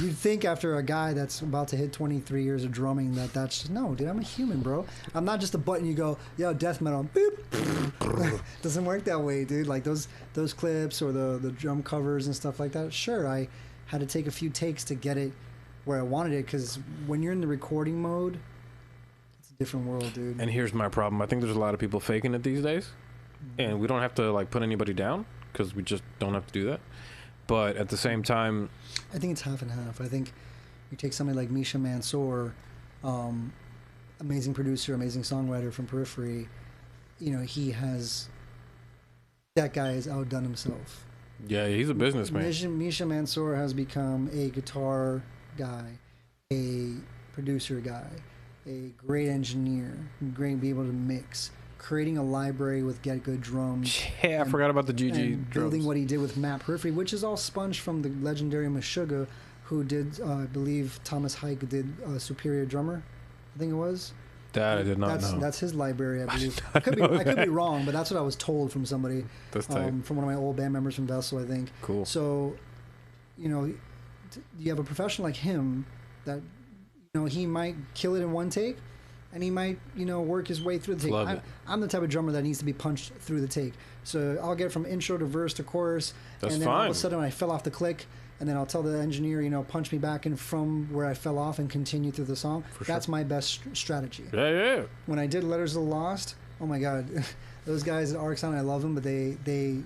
You'd think after a guy that's about to hit 23 years of drumming that's no, dude. I'm a human, bro. I'm not just a button you go, yo, death metal. Boop. Doesn't work that way, dude. Like those clips or the drum covers and stuff like that. Sure, I had to take a few takes to get it where I wanted it, because when you're in the recording mode, it's a different world, dude. And here's my problem. I think there's a lot of people faking it these days, and we don't have to like put anybody down because we just don't have to do that. But at the same time, I think it's half and half. I think you take somebody like Misha Mansour, amazing producer, amazing songwriter from Periphery. You know, that guy has outdone himself. Yeah, he's a businessman. Misha Mansour has become a guitar guy, a producer guy, a great engineer, great be able to mix, creating a library with Get Good drums. Yeah, I forgot about the GG and drums. Building what he did with Matt Periphery, which is all sponged from the legendary Meshuggah, who did, I believe Thomas Hike did Superior Drummer, I think it was. That I did not know. That's his library, I believe. I could be wrong, but that's what I was told from somebody. That's tight. From one of my old band members from Vessel, I think. Cool. So, you know, you have a professional like him that, you know, he might kill it in one take, and he might, you know, work his way through the take. I'm the type of drummer that needs to be punched through the take. So I'll get from intro to verse to chorus, and then all of a sudden I fell off the click, and then I'll tell the engineer, you know, punch me back in from where I fell off and continue through the song. That's my best strategy. Yeah. When I did Letters of the Lost, oh my God, those guys at Arcsound, I love them, but they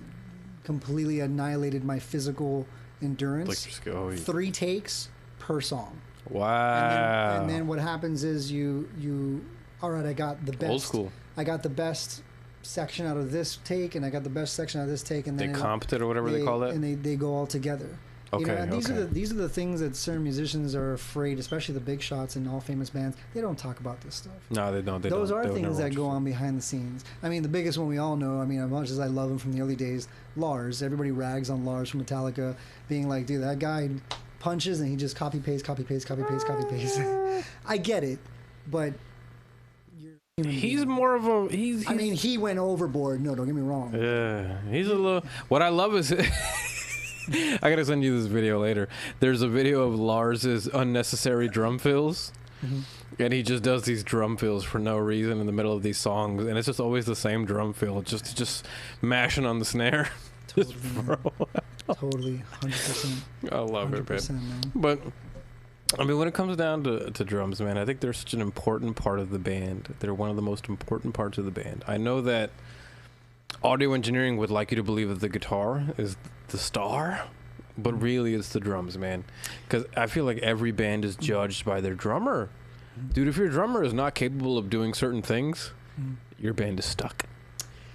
completely annihilated my physical endurance. 3 takes per song. Wow. And then what happens is you all right, I got the best. Old school. I got the best section out of this take, and I got the best section out of this take, and then they comped it or whatever they call it, and they go all together. Okay, you know, and these are the things that certain musicians are afraid, especially the big shots in all famous bands. They don't talk about this stuff. No, they don't. Those are things that go on behind the scenes. I mean, the biggest one we all know. I mean, as much as I love him from the early days, Lars. Everybody rags on Lars from Metallica, being like, dude, that guy punches and he just copy paste. I get it, but he's more of a I mean, he went overboard. No, don't get me wrong. Yeah, he's a little. What I love is. I gotta send you this video later. There's a video of Lars's unnecessary drum fills, and he just does these drum fills for no reason in the middle of these songs, and it's just always the same drum fill, just mashing on the snare. Totally, 100%. I love it, man. But I mean, when it comes down to drums, man, I think they're such an important part of the band. They're one of the most important parts of the band. I know that audio engineering would like you to believe that the guitar is the star, but really it's the drums, man. Because I feel like every band is judged by their drummer. Dude, if your drummer is not capable of doing certain things, your band is stuck.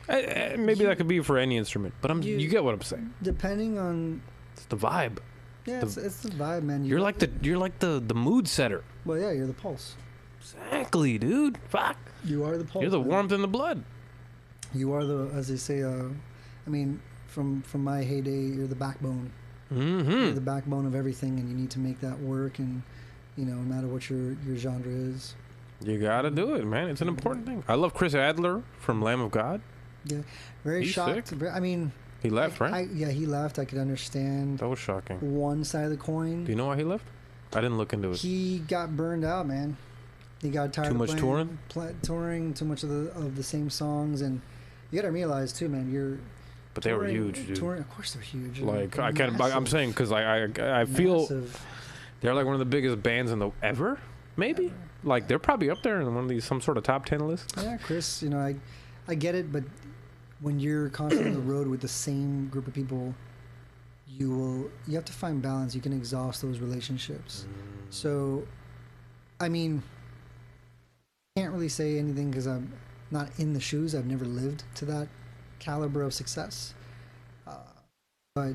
Maybe that could be for any instrument, but you get what I'm saying. Depending on, it's the vibe. Yeah, it's the vibe, man. You're like the mood setter. Well, yeah, you're the pulse. Exactly, dude. Fuck. You are the pulse. You're the warmth in the blood. You are the, as they say, I mean, from my heyday, you're the backbone. You're the backbone of everything, and you need to make that work, and, you know, no matter what your genre is. You gotta do it, man. It's an important thing. I love Chris Adler from Lamb of God. Yeah, very He's shocked. sick. I mean, he left, right? Yeah, he left. I could understand. That was shocking. One side of the coin. Do you know why he left? I didn't look into it. He got burned out, man. He got tired. Too much touring. Touring, too much of the same songs, and you gotta realize too, man. But they were huge, dude. Touring, of course they're huge. Like I can't. I'm saying because I feel they're like one of the biggest bands in the ever. Maybe like they're probably up there in one of these some sort of top 10 list. Yeah, Chris. You know, I get it, but when you're constantly on the road with the same group of people, you have to find balance. You can exhaust those relationships. So, I mean, I can't really say anything because I'm not in the shoes. I've never lived to that caliber of success. But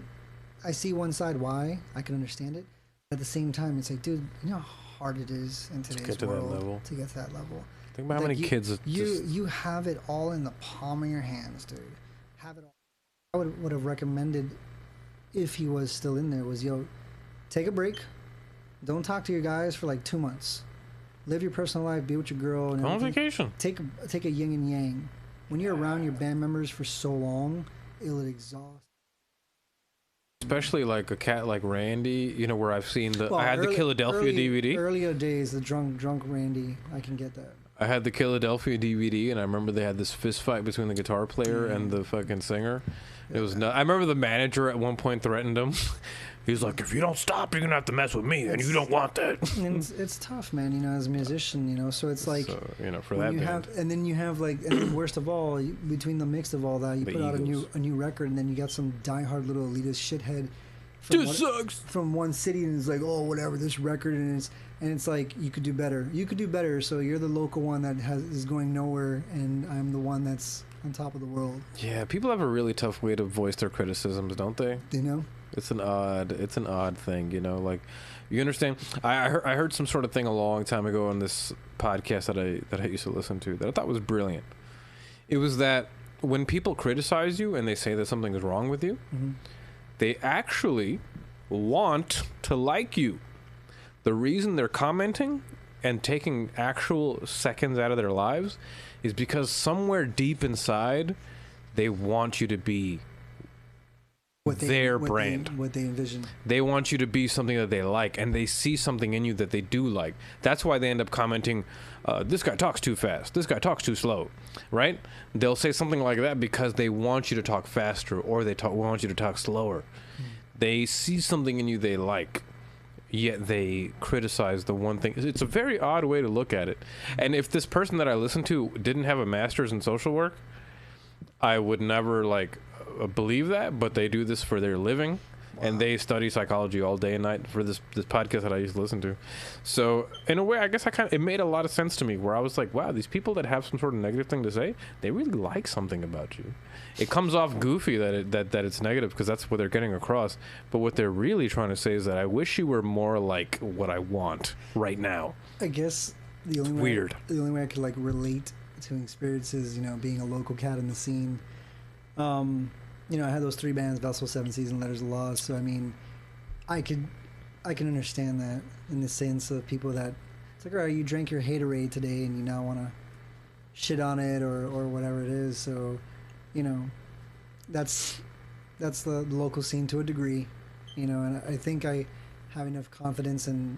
I see one side why. I can understand it. At the same time, it's like, dude, you know how hard it is in today's world to get to that level. Think about how many kids. You have it all in the palm of your hands, dude. Have it all. I would have recommended, if he was still in there, was take a break. Don't talk to your guys for like 2 months. Live your personal life. Be with your girl. And go on vacation. Take a yin and yang. When you're around your band members for so long, it'll exhaust. Especially like a cat like Randy, you know, where I've seen the. I had the Philadelphia DVD. Earlier days, the drunk Randy. I can get that. I had the Philadelphia DVD, and I remember they had this fist fight between the guitar player and the fucking singer. It was I remember the manager at one point threatened him. He was like, "If you don't stop, you're gonna have to mess with me, and you don't want that." And it's tough, man. You know, as a musician, you know. So it's like, you know, for that band. And then you have like, and then worst of all, between the mix of all that, you put out a new record, and then you got some diehard little elitist shithead. From one city, and it's like, oh, whatever, this record, and it's like, you could do better. You could do better. So you're the local one that is going nowhere, and I'm the one that's on top of the world. Yeah, people have a really tough way to voice their criticisms, don't they? You know, it's an odd thing, you know. Like, you understand? I heard some sort of thing a long time ago on this podcast that I used to listen to that I thought was brilliant. It was that when people criticize you and they say that something is wrong with you. Mm-hmm. They actually want to like you. The reason they're commenting and taking actual seconds out of their lives is because somewhere deep inside, they want you to be their brand. What they envision. They want you to be something that they like, and they see something in you that they do like. That's why they end up commenting, this guy talks too fast, this guy talks too slow, right? They'll say something like that because they want you to talk faster, or they want you to talk slower. They see something in you they like, yet they criticize the one thing. It's a very odd way to look at it. And if this person that I listened to didn't have a master's in social work, I would never believe that, but they do this for their living. Wow. And they study psychology all day and night for this podcast that I used to listen to. So in a way, I guess it made a lot of sense to me, where I was like, wow, these people that have some sort of negative thing to say, they really like something about you. It comes off goofy that it's negative because that's what they're getting across. But what they're really trying to say is that I wish you were more like what I want right now. I guess the only way I could relate to experiences, you know, being a local cat in the scene. You know, I had those 3 bands, Vessel, 7 Seas, and Letters of Loss. So I mean, I can understand that in the sense of people that it's like, all right, you drank your Haterade today and you now want to shit on it or whatever it is. So, you know, that's the local scene to a degree, you know. And I think I have enough confidence in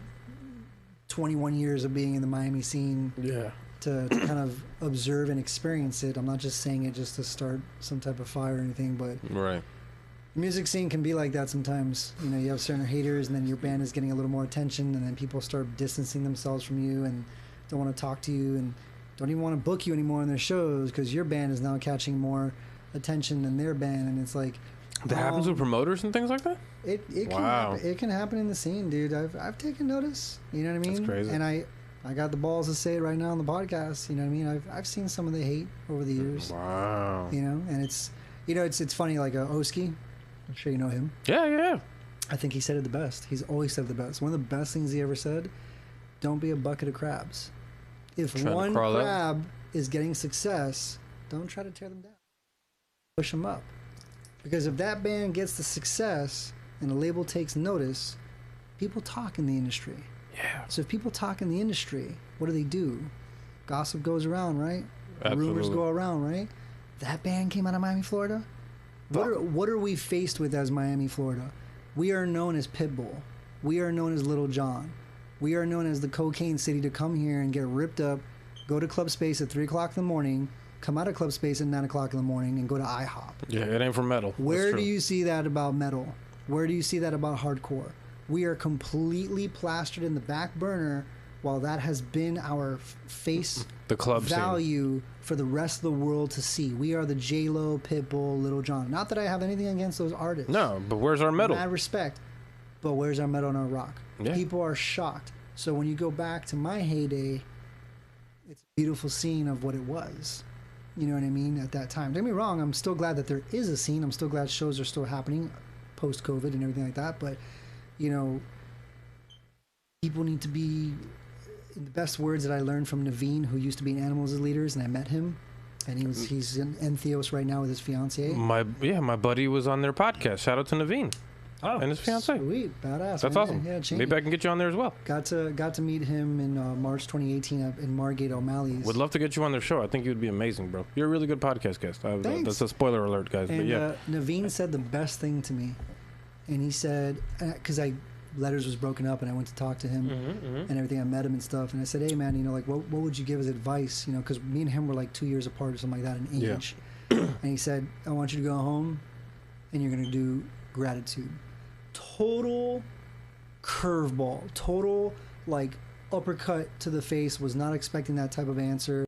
21 years of being in the Miami scene. Yeah. To kind of observe and experience it. I'm not just saying it just to start some type of fire or anything, but right. The music scene can be like that sometimes. You know, you have certain haters, and then your band is getting a little more attention, and then people start distancing themselves from you and don't want to talk to you and don't even want to book you anymore in their shows because your band is now catching more attention than their band, and it's like that happens with promoters and things like that. It can happen in the scene, dude. I've taken notice. You know what I mean? That's crazy. And I got the balls to say it right now on the podcast. You know what I mean? I've seen some of the hate over the years. Wow. You know, and it's funny. Like Oski, I'm sure you know him. Yeah. I think he said it the best. He's always said it the best. One of the best things he ever said: "Don't be a bucket of crabs. If one crab is getting success, don't try to tear them down. Push them up. Because if that band gets the success and the label takes notice, people talk in the industry." Yeah. So if people talk in the industry, what do? Gossip goes around, right? Absolutely. Rumors go around, right? That band came out of Miami, Florida. What are we faced with as Miami, Florida? We are known as Pitbull. We are known as Little John. We are known as the cocaine city to come here and get ripped up, go to Club Space at 3 o'clock in the morning, come out of Club Space at 9 o'clock in the morning, and go to IHOP. Yeah, it ain't for metal. Where do you see that about metal? Where do you see that about hardcore? We are completely plastered in the back burner while that has been our face the club value for the rest of the world to see. We are the J-Lo, Pitbull, Lil Jon. Not that I have anything against those artists. No, but where's our medal? Mad respect. But where's our medal and our rock? Yeah. People are shocked. So when you go back to my heyday, it's a beautiful scene of what it was. You know what I mean? At that time. Don't get me wrong, I'm still glad that there is a scene. I'm still glad shows are still happening post-COVID and everything like that. But, you know, people need to be, in the best words that I learned from Naveen, who used to be in Animals as Leaders, and I met him. And he's in Entheos right now with his fiancée. My buddy was on their podcast. Shout out to Naveen. Oh, and his fiancée. Sweet, badass. That's awesome. Yeah, maybe I can get you on there as well. Got to meet him in March 2018 in Margate, O'Malley's. Would love to get you on their show. I think you would be amazing, bro. You're a really good podcast guest. Thanks. That's a spoiler alert, guys. And but yeah, Naveen said the best thing to me, and he said, because Letters was broken up, and I went to talk to him and everything. I met him and stuff, and I said, hey man, you know, like what would you give as advice? You know, because me and him were like 2 years apart or something like that in age. And he said, I want you to go home, and you're gonna do gratitude. Total curveball, total like uppercut to the face. Was not expecting that type of answer.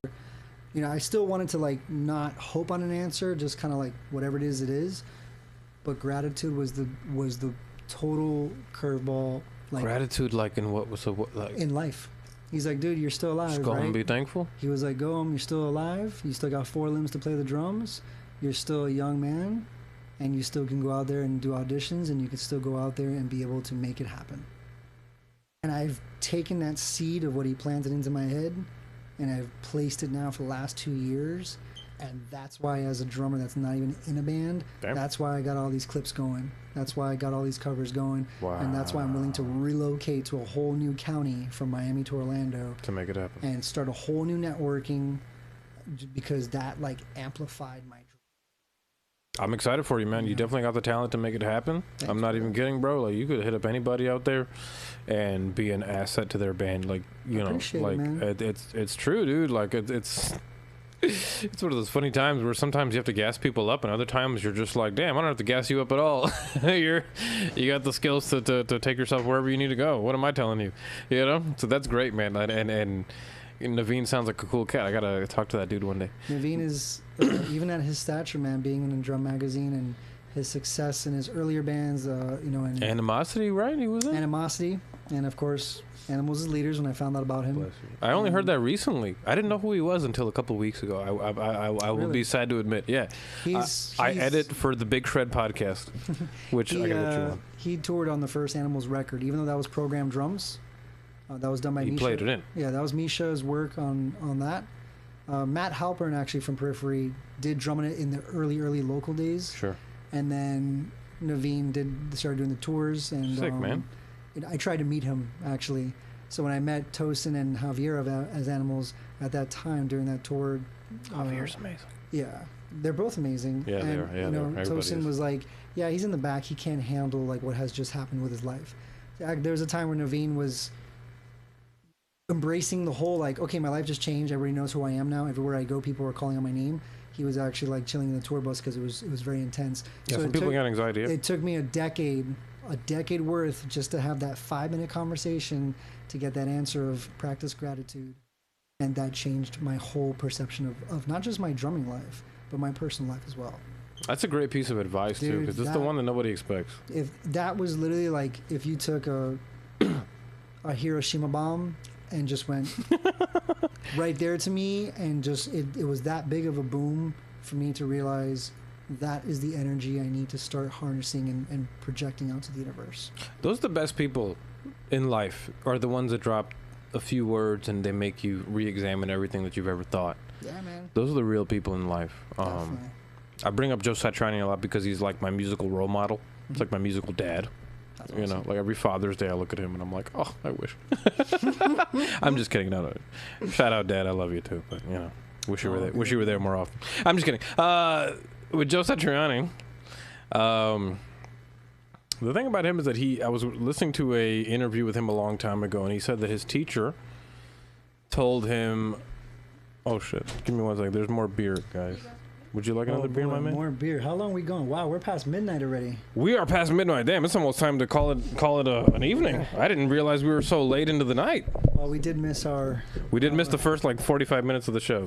You know, I still wanted to like not hope on an answer, just kind of like whatever it is. But gratitude was the total curveball. Like gratitude, like in what was like in life. He's like, dude, you're still alive. Just go home and be thankful. He was like, go home, you're still alive. You still got 4 limbs to play the drums. You're still a young man. And you still can go out there and do auditions, and you can still go out there and be able to make it happen. And I've taken that seed of what he planted into my head, and I've placed it now for the last 2 years. And that's why, as a drummer that's not even in a band, that's why I got all these clips going. That's why I got all these covers going. Wow. And that's why I'm willing to relocate to a whole new county from Miami to Orlando. To make it happen. And start a whole new networking, because that like amplified my. I'm excited for you, man. You definitely got the talent to make it happen. Thanks, I'm not even kidding, bro. Like, you could hit up anybody out there and be an asset to their band. Like, you know, like it's true, dude. Like it's one of those funny times where sometimes you have to gas people up, and other times you're just like, damn, I don't have to gas you up at all. You got the skills to take yourself wherever you need to go. What am I telling you? You know? So that's great, man. And Naveen sounds like a cool cat. I gotta talk to that dude one day. Naveen is, even at his stature, man, being in a drum magazine and his success in his earlier bands, you know, and Animosity, right? He was in Animosity, and of course, Animals as Leaders. When I found out about him, I only heard that recently. I didn't know who he was until a couple of weeks ago. I will be sad to admit. Yeah, I edit for the Big Shred podcast, which I gotta get you on. He toured on the first Animals record, even though that was programmed drums. That was done by Misha. He played it in. Yeah, that was Misha's work on that. Matt Halpern, actually, from Periphery, did drum on it in the early local days. Sure. And then Naveen started doing the tours. And sick, man. I tried to meet him, actually. So when I met Tosin and Javier as Animals at that time during that tour. Javier's amazing. Yeah, they're both amazing. Yeah, and, they are. Yeah, you know, Tosin was like, yeah, he's in the back. He can't handle like what has just happened with his life. There was a time where Naveen was embracing the whole like, okay, my life just changed. Everybody knows who I am now. Everywhere I go, people are calling out my name. He was actually like chilling in the tour bus because it was very intense. Yeah, so some people got anxiety. It took me a decade worth just to have that 5-minute conversation to get that answer of practice gratitude, and that changed my whole perception of not just my drumming life, but my personal life as well. That's a great piece of advice, dude, too, because it's the one that nobody expects. If that was literally like if you took a Hiroshima bomb and just went right there to me, and just it was that big of a boom for me to realize that is the energy I need to start harnessing and projecting out to the universe. Those are the best people in life, are the ones that drop a few words and they make you re-examine everything that you've ever thought. Yeah, man. Those are the real people in life. I bring up Joe Satriani a lot because he's like my musical role model. It's like my musical dad. That's awesome. You know, like every Father's Day I look at him and I'm like, oh, I wish. I'm just kidding. No. Shout out, Dad. I love you too. But, you know, wish you were there. Wish you were there more often. I'm just kidding. With Joe Satriani, the thing about him is that I was listening to a interview with him a long time ago, and he said that his teacher told him, oh shit, give me one second. There's more beer, guys. Would you like another beer, my man? More beer. How long are we going? Wow, we're past midnight already. We are past midnight. Damn, it's almost time to call it an evening. I didn't realize we were so late into the night. Well, we did miss the first like 45 minutes of the show.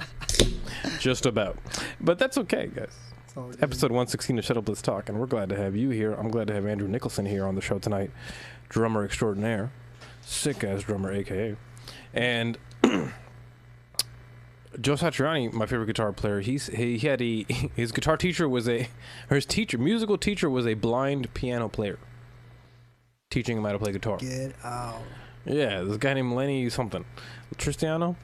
Just about. But that's okay, guys. Episode 116 of Shut Up, Let's Talk, and we're glad to have you here. I'm glad to have Andrew Nicholson here on the show tonight. Drummer extraordinaire. Sick-ass drummer, a.k.a. And Joe Satriani, my favorite guitar player, his guitar teacher was musical teacher was a blind piano player, teaching him how to play guitar. Get out. Yeah, this guy named Lenny something, Tristiano.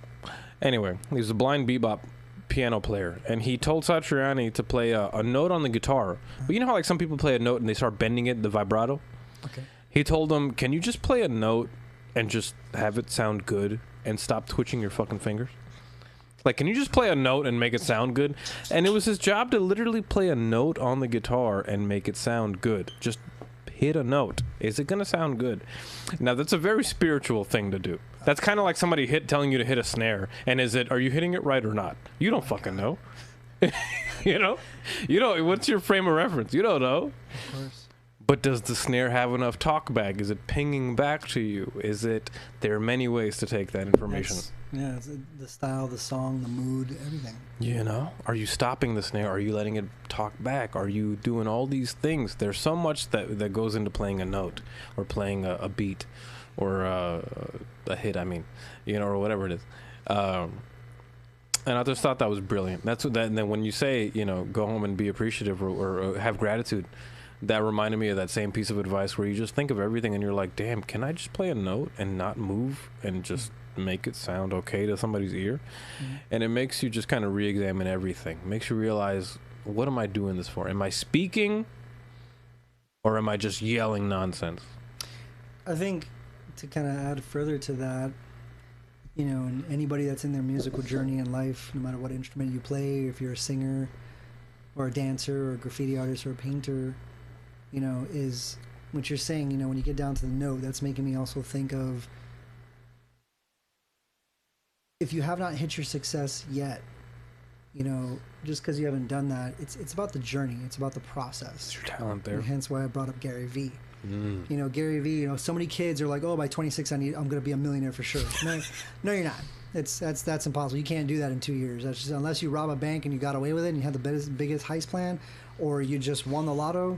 Anyway, he was a blind bebop piano player, and he told Satriani to play a note on the guitar. But you know how like some people play a note and they start bending it, the vibrato. Okay. He told him, "Can you just play a note and just have it sound good and stop twitching your fucking fingers?" Like, can you just play a note and make it sound good? And it was his job to literally play a note on the guitar and make it sound good. Just hit a note. Is it going to sound good? Now, that's a very spiritual thing to do. That's kind of like somebody telling you to hit a snare. And are you hitting it right or not? You don't fucking know. You know, what's your frame of reference? You don't know. Of course. But does the snare have enough talk back? Is it pinging back to you? There are many ways to take that information. It's the style, the song, the mood, everything. You know, are you stopping the snare? Are you letting it talk back? Are you doing all these things? There's so much that goes into playing a note or playing a beat or a hit, or whatever it is. And I just thought that was brilliant. And then when you say, go home and be appreciative or have gratitude, that reminded me of that same piece of advice where you just think of everything and you're like, damn, can I just play a note and not move and just make it sound okay to somebody's ear? Mm-hmm. And it makes you just kind of re-examine everything. Makes you realize, what am I doing this for? Am I speaking or am I just yelling nonsense? I think to kind of add further to that, and anybody that's in their musical journey in life, no matter what instrument you play, if you're a singer or a dancer or a graffiti artist or a painter, is what you're saying, when you get down to the note, that's making me also think of, if you have not hit your success yet, just because you haven't done that, it's about the journey. It's about the process. It's your talent there. And hence why I brought up Gary Vee. Gary Vee, so many kids are like, oh, by 26, I'm going to be a millionaire for sure. No, you're not. That's impossible. You can't do that in 2 years. That's just, unless you rob a bank and you got away with it and you had the biggest heist plan, or you just won the lotto.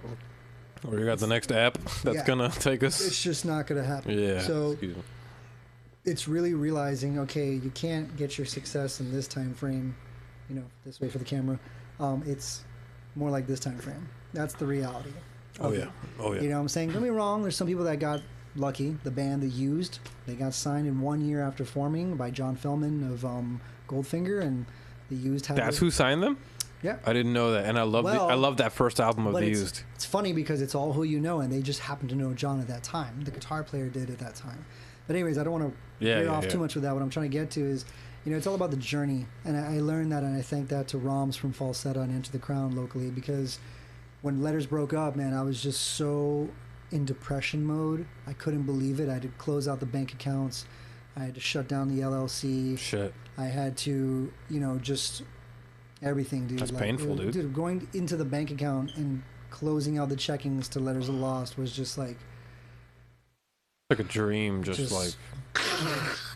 Or you got the next app that's going to take us. It's just not going to happen. Yeah. So it's really realizing, okay, you can't get your success in this time frame, this way for the camera. It's more like this time frame. That's the reality. Oh, yeah. Oh, yeah. You know what I'm saying? Don't be wrong. There's some people that got lucky. The band The Used, they got signed in 1 year after forming by John Feldman of Goldfinger, and The Used had... That's who signed them? Yeah. I didn't know that, and I love that first album of The Used. It's funny because it's all who you know, and they just happen to know John at that time. The guitar player did at that time. But anyways, I don't want to veer off too much with that. What I'm trying to get to is, it's all about the journey, and I learned that, and I thank that to Roms from Falsetta and Enter the Crown locally, because when Letters broke up, man, I was just so in depression mode. I couldn't believe it. I had to close out the bank accounts. I had to shut down the LLC. Shit. I had to, just everything, dude. That's painful, dude. Dude, going into the bank account and closing out the checkings to Letters of Lost was just like a dream, just like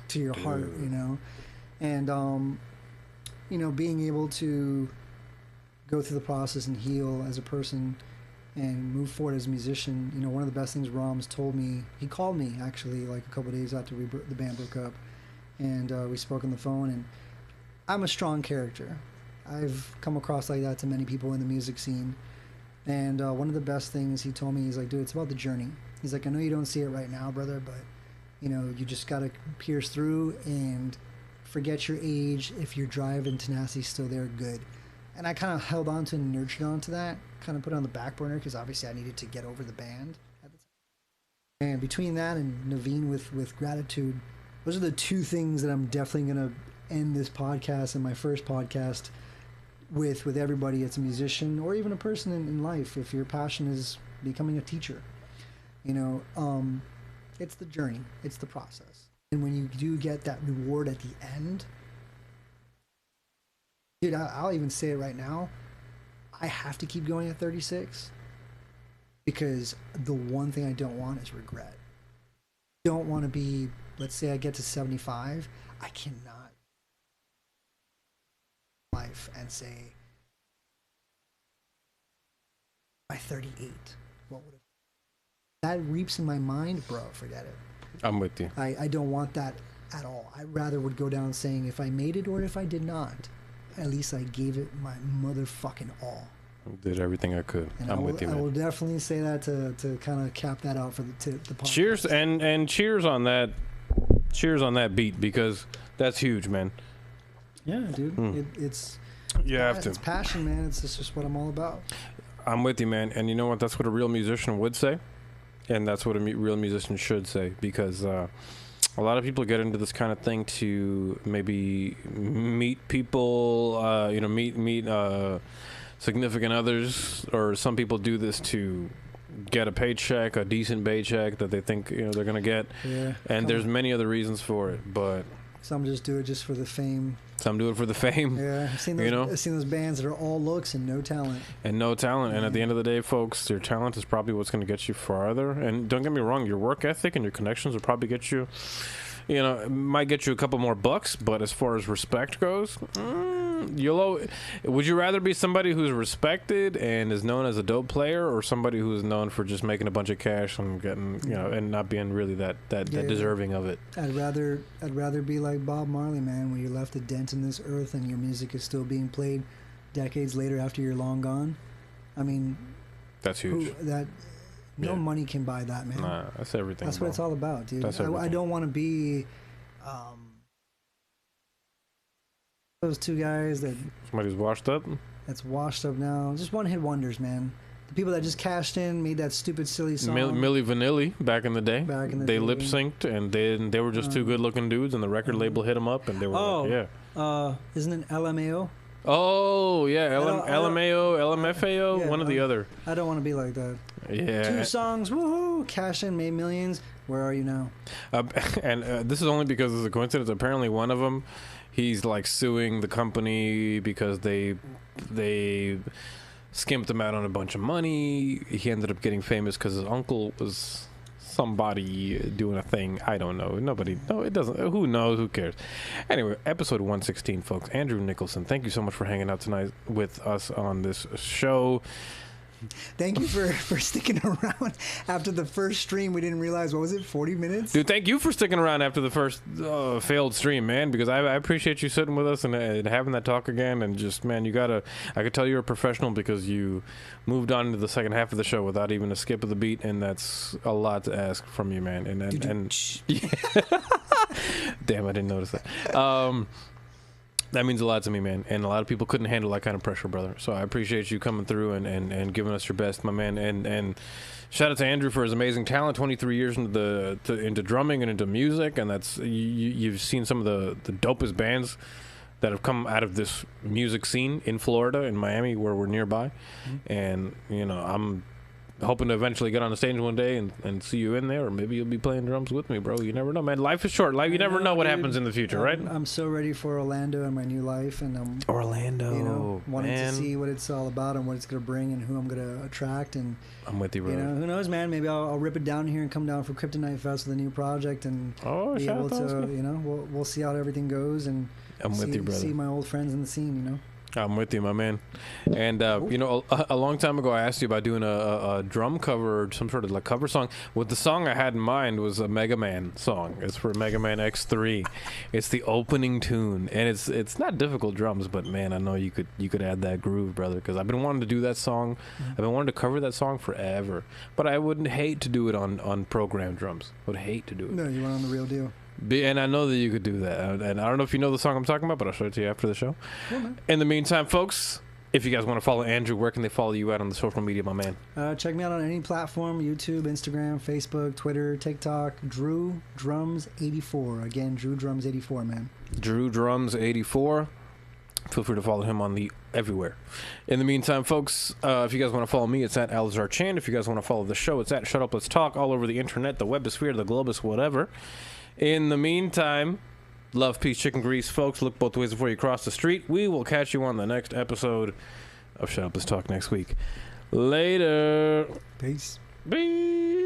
to your heart, and being able to go through the process and heal as a person and move forward as a musician. One of the best things Roms told me, he called me actually like a couple of days after the band broke up, and we spoke on the phone, and I'm a strong character. I've come across like that to many people in the music scene, and one of the best things he told me, he's like, dude, it's about the journey. He's like, I know you don't see it right now, brother, but you just gotta pierce through and forget your age. If your drive and tenacity's still there, good. And I kind of held on to and nurtured on to that, kind of put it on the back burner, because obviously I needed to get over the band at the time. And between that and Naveen with gratitude, those are the two things that I'm definitely going to end this podcast and my first podcast with everybody. It's a musician or even a person in life. If your passion is becoming a teacher, it's the journey, it's the process. And when you do get that reward at the end, dude, I'll even say it right now, I have to keep going at 36 because the one thing I don't want is regret. Don't want to be, let's say I get to 75, I cannot life and say by 38 what would have that reaps in my mind, bro, forget it. I'm with you. I don't want that at all. I rather would go down saying if I made it or if I did not, at least I gave it my motherfucking all. Did everything I could. And I'm with you, man. I will definitely say that to kind of cap that out for the podcast. Cheers and cheers on that. Cheers on that beat because that's huge, man. Yeah, dude. It's you have to. It's passion, man. It's just what I'm all about. I'm with you, man. And you know what? That's what a real musician would say. And that's what a real musician should say, because a lot of people get into this kind of thing to maybe meet people, meet significant others, or some people do this to get a paycheck, a decent paycheck that they think they're gonna get. Yeah. And there's many other reasons for it, but some just do it just for the fame. Some do it for the fame. Yeah, I've seen those bands that are all looks and no talent. And no talent. And at the end of the day, folks, your talent is probably what's going to get you farther. And don't get me wrong, your work ethic and your connections will probably get you, it might get you a couple more bucks. But as far as respect goes, would you rather be somebody who's respected and is known as a dope player, or somebody who's known for just making a bunch of cash and getting, and not being really that deserving of it? I'd rather be like Bob Marley, man, where you left a dent in this earth and your music is still being played decades later after you're long gone. I mean, that's huge. No money can buy that, man. Nah, that's everything. That's what it's all about, dude. I don't want to be those two guys that somebody's washed up. That's washed up now. Just one hit wonders, man. The people that just cashed in, made that stupid silly song. Milli Vanilli back in the day. They lip synced and they were just two good looking dudes, and the record label hit them up, and they were isn't it LMAO? Oh yeah, LMAO, LMFAO, one or the other. I don't want to be like that. Yeah. 2 songs, woohoo, cash in, made millions. Where are you now? And this is only because it's a coincidence. Apparently, one of them, he's like suing the company because they skimped him out on a bunch of money. He ended up getting famous because his uncle was somebody doing a thing. I don't know. It doesn't. Who knows? Who cares? Anyway, episode 116, folks. Andrew Nicholson, thank you so much for hanging out tonight with us on this show. Thank you for sticking around after the first stream. We didn't realize, what was it, 40 minutes? Dude, thank you for sticking around after the first failed stream, man, because I appreciate you sitting with us and having that talk again. And just, man, I could tell you're a professional because you moved on into the second half of the show without even a skip of the beat, and that's a lot to ask from you, man. And damn, I didn't notice that. That means a lot to me, man, and a lot of people couldn't handle that kind of pressure, brother. So I appreciate you coming through and giving us your best, my man. And shout out to Andrew for his amazing talent. 23 years into drumming and into music, and that's you've seen some of the dopest bands that have come out of this music scene in Florida and Miami, where we're nearby. And I'm hoping to eventually get on the stage one day and see you in there, or maybe you'll be playing drums with me, bro. You never know, man. Life is short. You never know what happens in the future, right? I'm so ready for Orlando and my new life, and I'm wanting to see what it's all about and what it's gonna bring and who I'm gonna attract. And I'm with you, bro. Who knows, man? Maybe I'll rip it down here and come down for Kryptonite Fest with a new project and be able to, we'll see how everything goes, and I'm with you, brother. See my old friends in the scene, I'm with you, my man. And, a long time ago, I asked you about doing a drum cover or some sort of like cover song. What the song I had in mind was a Mega Man song. It's for Mega Man X3. It's the opening tune. And it's not difficult drums, but, man, I know you could add that groove, brother, because I've been wanting to do that song. I've been wanting to cover that song forever. But I wouldn't hate to do it on programmed drums. I would hate to do it. No, you want on the real deal. And I know that you could do that. And I don't know if you know the song I'm talking about, but I'll show it to you after the show. Cool, in the meantime, folks, if you guys want to follow Andrew, where can they follow you out on the social media, my man? Check me out on any platform: YouTube, Instagram, Facebook, Twitter, TikTok. Drew Drums 84. Again, Drew Drums 84, man. Drew Drums 84. Feel free to follow him on the everywhere. In the meantime, folks, if you guys want to follow me, it's at Alazar Chan. If you guys want to follow the show, it's at ShutUpLetsTalk, all over the internet, the webosphere, the globus, whatever. In the meantime, love, peace, chicken grease, folks. Look both ways before you cross the street. We will catch you on the next episode. of Shut Up, Let's Talk next week. Later. Peace. Peace.